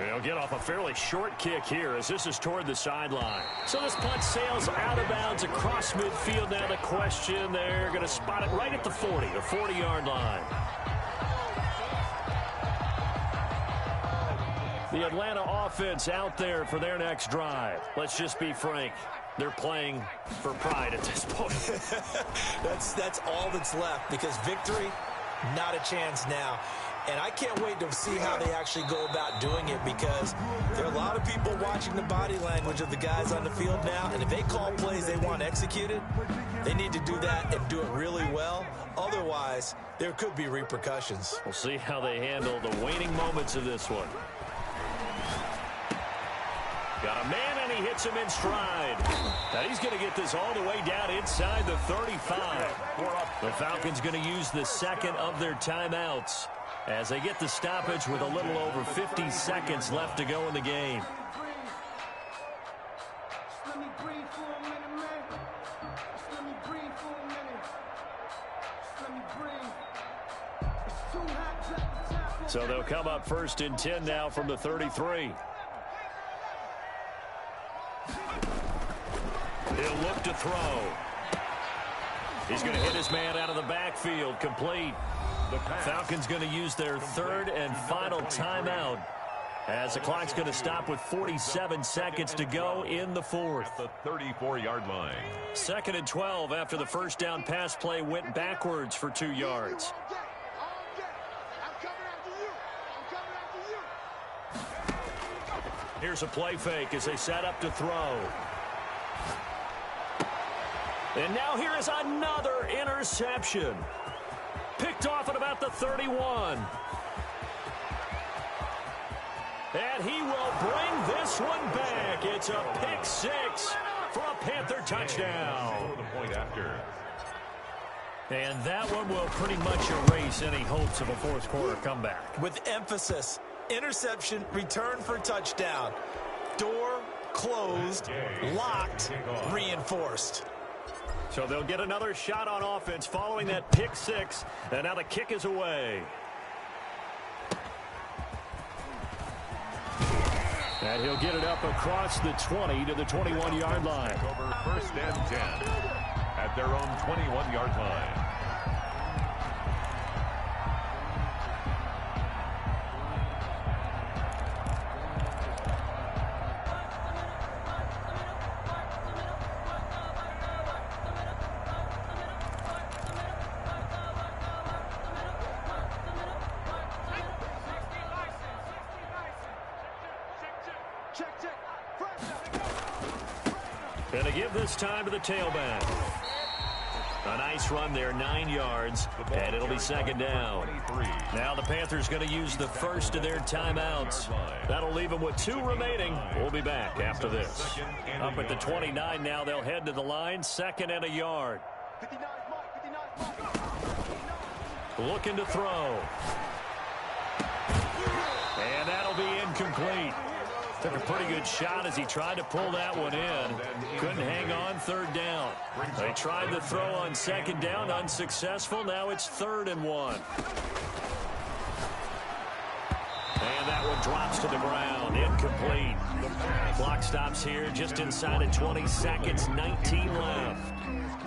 He'll get off a fairly short kick here as this is toward the sideline. So this punt sails out of bounds across midfield. Now the question, they're going to spot it right at the 40, the 40-yard line. The Atlanta offense out there for their next drive. Let's just be frank. They're playing for pride at this point. That's all that's left because victory, not a chance now. And I can't wait to see how they actually go about doing it because there are a lot of people watching the body language of the guys on the field now. And if they call plays they want executed, they need to do that and do it really well. Otherwise, there could be repercussions. We'll see how they handle the waning moments of this one. Got a man, and he hits him in stride. Now he's going to get this all the way down inside the 35. The Falcons going to use the second of their timeouts as they get the stoppage with a little over 50 seconds left to go in the game. So they'll come up 1st and 10 now from the 33. He'll look to throw. He's going to hit his man out of the backfield. Complete. The Falcons going to use their 3rd and final timeout as the clock's going to stop with 47 seconds to go in the 4th. At the 34-yard line. 2nd and 12 after the first down pass play went backwards for 2 yards. Here's a play fake as they set up to throw. And now here is another interception. Picked off at about the 31. And he will bring this one back. It's a pick six for a Panther touchdown. The point after. And that one will pretty much erase any hopes of a fourth quarter comeback. With emphasis, interception, return for touchdown. Door closed, locked, reinforced. So they'll get another shot on offense following that pick six. And now the kick is away. And he'll get it up across the 20 to the 21-yard line. Over first and 10 at their own 21-yard line. And to give this time to the tailback. A nice run there, 9 yards, and it'll be second down. Now the Panthers going to use the first of their timeouts. That'll leave them with 2 remaining. We'll be back after this. Up at the 29 now, they'll head to the line, 2nd and a yard. Looking to throw. And that'll be incomplete. Took a pretty good shot as he tried to pull that one in. Couldn't hang on, 3rd down. They tried to throw on 2nd down, unsuccessful. Now it's 3rd and 1. And that one drops to the ground, incomplete. Clock stops here just inside of 20 seconds, 19 left.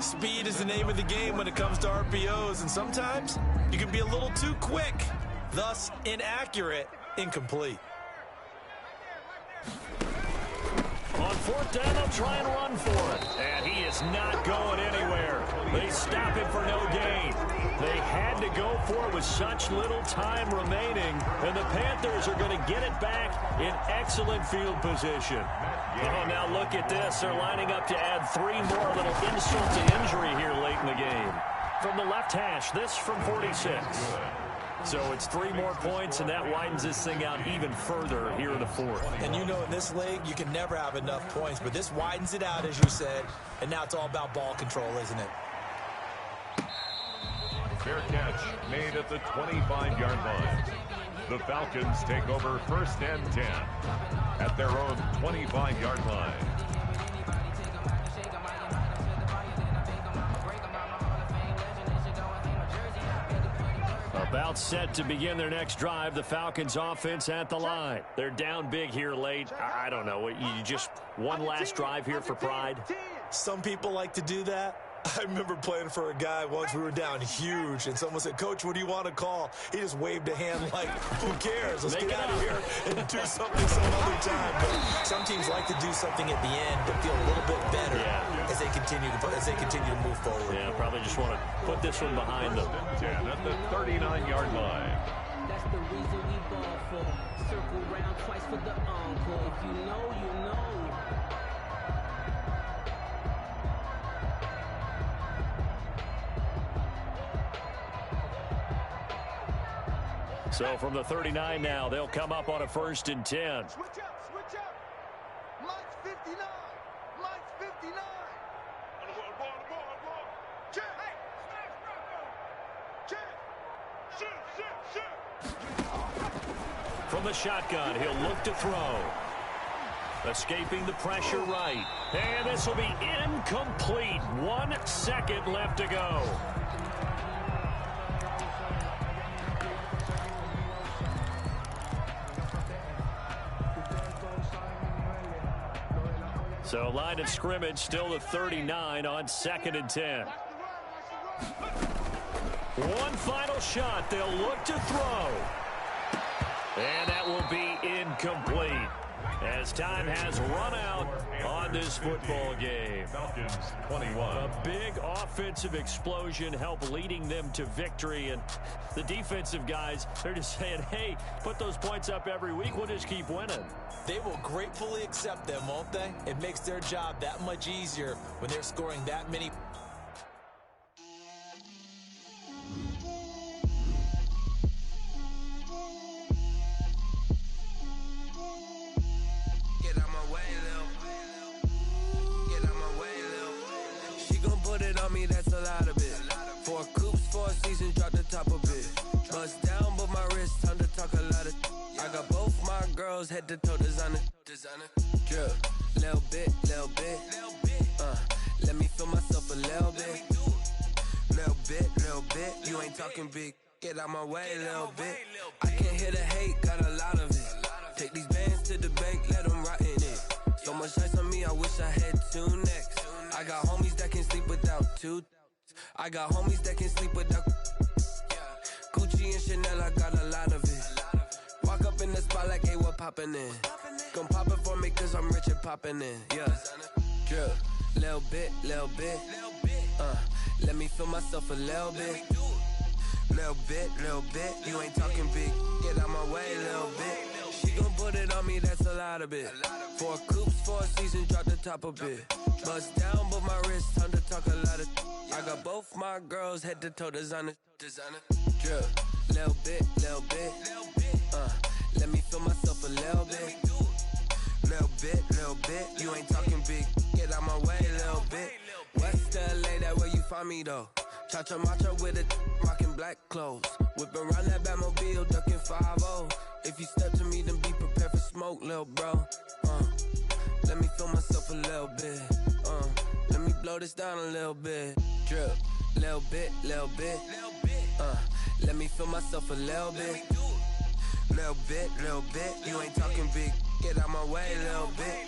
Speed is the name of the game when it comes to RPOs, and sometimes you can be a little too quick, thus inaccurate, incomplete. On 4th down, they'll try and run for it. And he is not going anywhere. They stop him for no gain. They had to go for it with such little time remaining. And the Panthers are going to get it back in excellent field position. Oh, now look at this. They're lining up to add 3 more, little insult to injury here late in the game. From the left hash, this from 46. So it's 3 more points, and that widens this thing out even further here in the 4th. And you know in this league, you can never have enough points, but this widens it out, as you said, and now it's all about ball control, isn't it? Fair catch made at the 25-yard line. The Falcons take over 1st and 10 at their own 25-yard line. About set to begin their next drive. The Falcons offense at the line. They're down big here late. I don't know. You just one last drive here for pride? Some people like to do that. I remember playing for a guy once. We were down huge, and someone said, "Coach, what do you want to call?" He just waved a hand like, "Who cares? Let's get out of here and do something some other time." But some teams like to do something at the end to feel a little bit better as they continue to move forward. Yeah, probably just want to put this one behind them. 10 at the 39-yard line. That's the reason we ball for. Circle round twice for the encore. If you know, you know. So from the 39 now, they'll come up on a 1st and 10. Switch up, switch up. Mike's 59. Mike's 59. Check. Check. From the shotgun, he'll look to throw. Escaping the pressure right. And this will be incomplete. 1 second left to go. So line of scrimmage still the 39 on 2nd and 10. One final shot. They'll look to throw. And that will be incomplete. as time has run out on this football game. Falcons 21. A big offensive explosion helped leading them to victory, and the defensive guys, they're just saying, hey, put those points up every week, we'll just keep winning. They will gratefully accept them, won't they? It makes their job that much easier when they're scoring that many. That's a lot of it. 4 coops, 4 seasons, drop the top of it. Bust down, but my wrist, time to talk a lot of. I got both my girls head to toe designer. Drip, little bit. Let me feel myself a little bit. Little bit. You ain't talking big. Get out my way, little bit. I can't hear the hate, got a lot of it. Take these bands to the bank, let them rot in it. So much ice on me, I wish I had 2 necks. I got homies that can sleep without 2. I got homies that can sleep without Gucci and Chanel, I got a lot of it. Walk up in the spot like, hey, what poppin' in? Gon' pop it for me cause I'm rich and poppin' in. Yeah, drip, little bit. Let me feel myself a little bit. Little bit. You ain't talking big. Get out my way, little bit. She gon' put it on me, that's a lot of it. 4 coops, 4 seasons, drop the top a bit. Bust down, but my wrist, time to talk a lot of. I got both my girls head to toe designer. Drip, little bit. Let me feel myself a little bit. Little bit. You ain't talking big. Get out my way, little bit. West LA, that where you find me though. Cha-cha matcha with a rockin' black clothes. Whippin' around that Batmobile, duckin' 5-0. If you step to me, then be prepared for smoke, lil' bro. Let me feel myself a little bit. Let me blow this down a little bit. Drip, little bit. Let me feel myself a little bit. Little bit. You ain't talking big. Get out my way, little bit.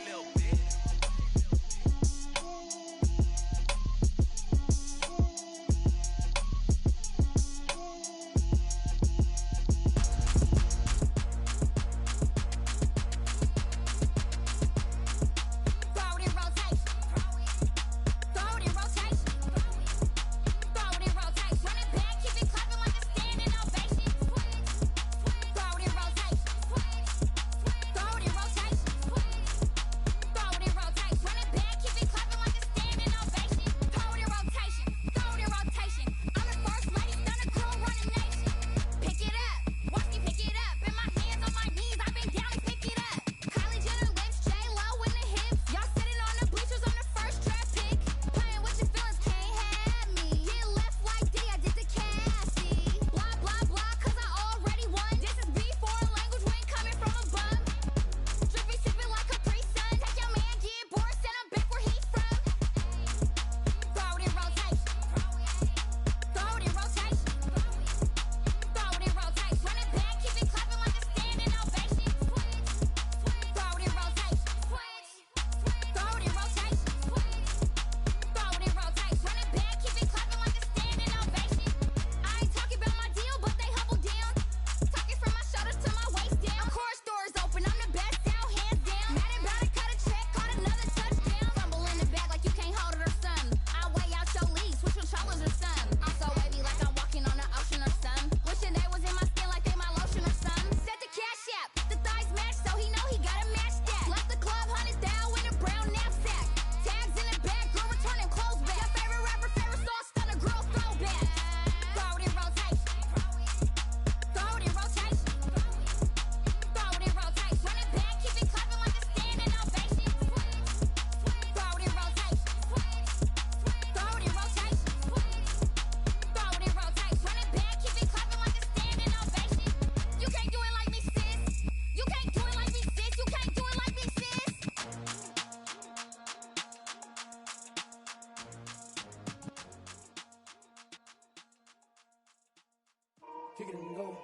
kick it and go,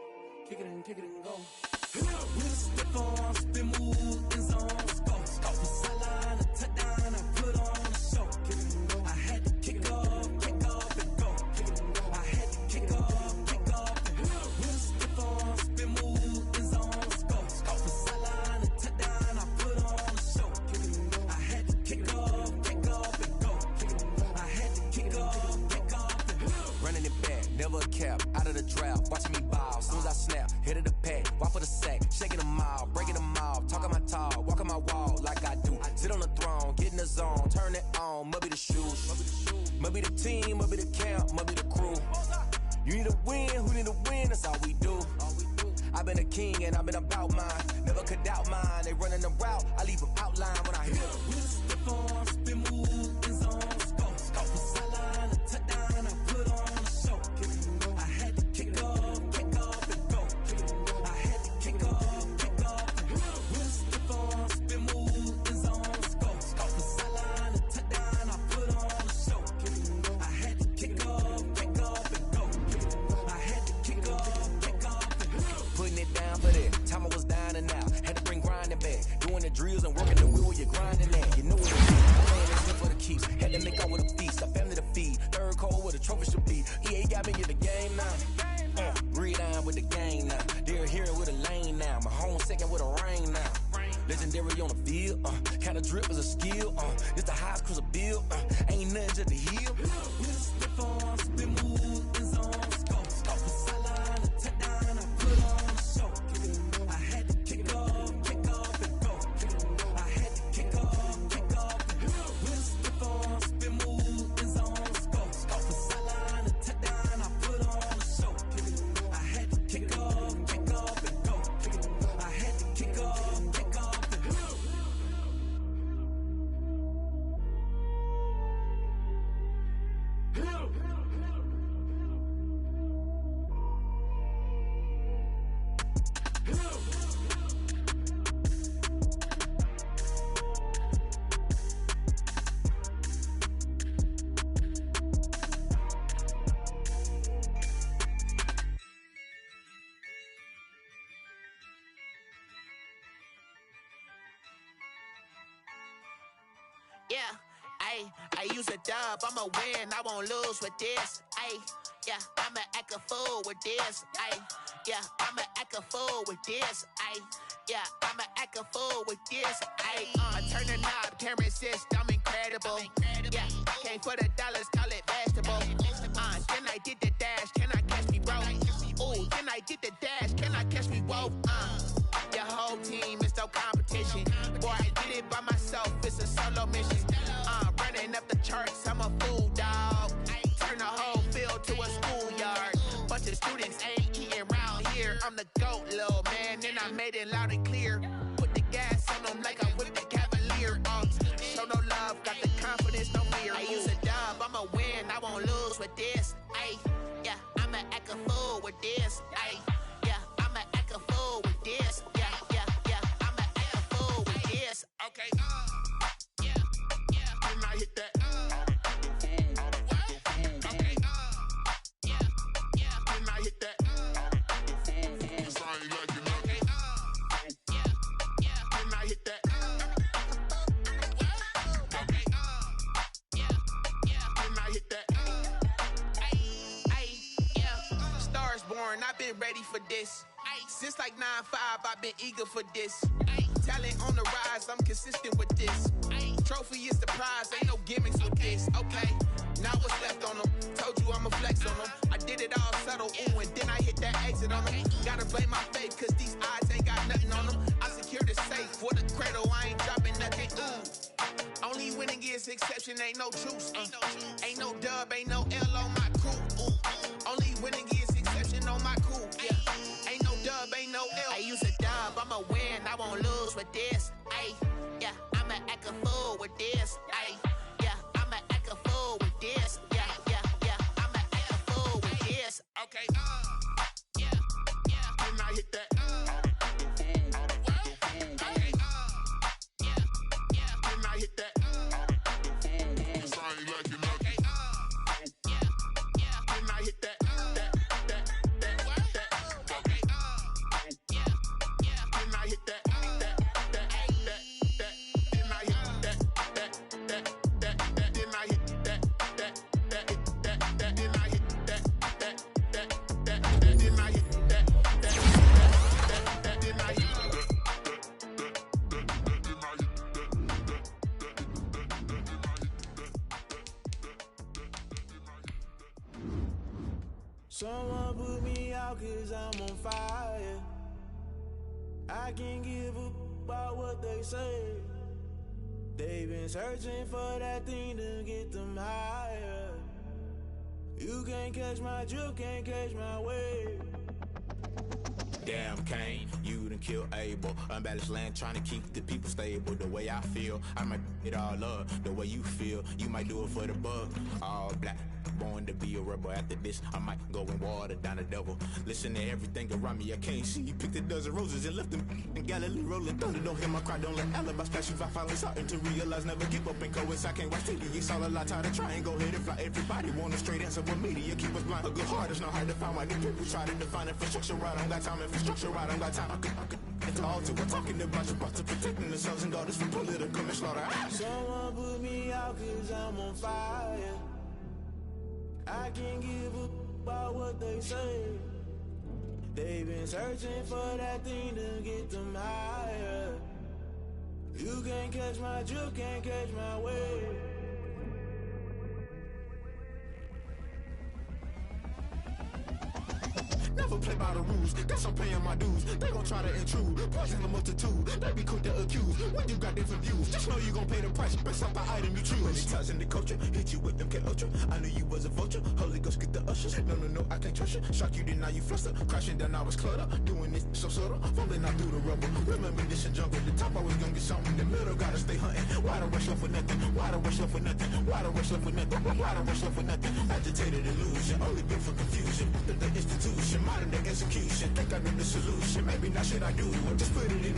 kick it and go. With a stiff on, spin move in zone, let's go. Off the sideline, a touchdown, I put on a show. I had to kick off and go. I had to kick off and go. With a stiff on, spin move in zone, let's go. Off the sideline, a touchdown, I put Must be the team, must be the camp, must be the crew. You need a win, who need a win, that's all we do. I've been a king and I've been about mine. Never could doubt mine. They running the route, I leave them outline when I hit them. With a stiff on, spin move, in zone, scope. From sideline to touchdown, I put on a show. I had to kick off and go. I had to kick off and go. With a stiff on, spin move, in zone, scope. From sideline to touchdown, I put on a show. I had to kick off and go. I had to kick off and go. Putting it down for that. Time I was down and out. Had to bring grinding back. Doing the drills and working the wheel, you're grinding that. You know what it is. Playing this for the keeps. Had to make out with a feast. A family to feed. Third cold where the trophy should be. EA got me in the game now. Read on with the game now. They're here with a lane now. My home second with a rain now. Legendary on the field. Kind of drip is a skill. It's the highest cruiser bill. Ain't nothing just the hill. With a stiff on, spin move, in zone, scope. From sideline to touchdown, I put on a show. I had to kick off and go. I had to kick off and go. With a stiff on, spin move, in zone, scope. From sideline to touchdown, I put on a show. I had to kick off and go. I had to kick off and go. Yeah, I use a dub, I'ma win, I won't lose with this. Yeah, I'ma act a fool with this. Yeah, I'ma act a fool with this. Yeah, I'ma act a fool with this. Turn the knob, camera assist, I'm incredible. Yeah, came for the dollars, call it vegetable. Then I did the dash, can I catch me, bro? Ooh, then I did the dash, can I catch me, whoa? Your whole team is no competition. Boy, I did it by myself, it's a solo mission. Running up the charts, I'm a fool, dog. Turn the whole field to a schoolyard. Bunch of students ain't eating round here. I'm the GOAT, little man, and I made it loud and clear. Put the gas on them like I whipped the Cavalier. Show no love, got the confidence, no fear. I use a dub, I'ma win, I won't lose with this. Yeah, I'ma act a fool with this. Yeah, I'ma act a fool with this. Yeah, I'ma act a fool with this. Okay, yeah, when I hit that. Okay, yeah, when I hit that. Okay, yeah, when I hit that. Okay, yeah, when I hit that. Yeah, Stars born, I've been ready for this. Since like 9-5, I've been eager for this. Talent on the rise, I'm consistent with this. Trophy is the prize, ain't no gimmicks with this. Okay, now what's left on them? Told you I'ma flex on them. I did it all subtle, ooh, and then I hit that exit on them. Gotta blame my faith, cause these odds ain't got nothing on them. I secure the safe for the cradle, I ain't dropping nothing, ooh. Only winning is exception, ain't no truce. Ain't no dub, ain't no L on my crew. Only winning is exception on my crew. Yeah, ain't no dub, ain't no L. I use a dub, I'ma win, I won't lose with this. Yeah, I'ma act a fool with this. Yeah, I'ma act a fool with this. Yeah, I'ma act a fool with this. Okay, yeah, when I hit that. Okay, yeah, when I hit that. Okay, yeah, when I hit that. Okay, yeah, when I hit that. Someone put me out cause I'm on fire. I can't give up about what they say. They've been searching for that thing to get them higher. You can't catch my drift, can't catch my wave. Damn, Kane, you done killed Abel. Unbalanced land, trying to keep the people stable. The way I feel, I might it all up. The way you feel, you might do it for the bug. All black, born to be a rebel. After this, I might go and water down the devil. Listen to everything around me, I can't see. Picked a dozen roses and left them in Galilee rolling thunder. Don't hear my cry, don't let alibis pass you. I finally starting to realize, never give up and coincide. I can't watch TV, it's all a lot, tired of trying, go ahead and fly. Everybody want a straight answer, but media keep us blind. A good heart is not hard to find. Why these people try to define infrastructure right? I don't got time, infrastructure right, I don't got time. I could it's all to we're talking about your to protecting the sons and daughters from political and slaughter. Someone put me out cause I'm on fire. I can't give a about what they say. They've been searching for that thing to get them higher. You can't catch my drift, can't catch my wave. Never play by the rules, guess I'm paying my dues. They gon' try to intrude, poison the multitude. They be quick to accuse, when you got different views. Just know you gon' pay the price, based off the item you choose. Many times in the culture, hit you with MK Ultra. I knew you was a vulture, Holy Ghost get the ushers. No, I can't trust you. Shock you, then now you fluster. Crashing down, I was clutter. Doing this so subtle, fumbling out through the rubble. Remember this in jungle, the top always gonna get something. The middle gotta stay hunting. Why the rush left for nothing? Why the rush left for nothing? Why the rush left for nothing? Why the rush left for nothing? Agitated illusion, only built for confusion. The institution, modern day execution. Think I know the solution, maybe not should I do it? Just put it in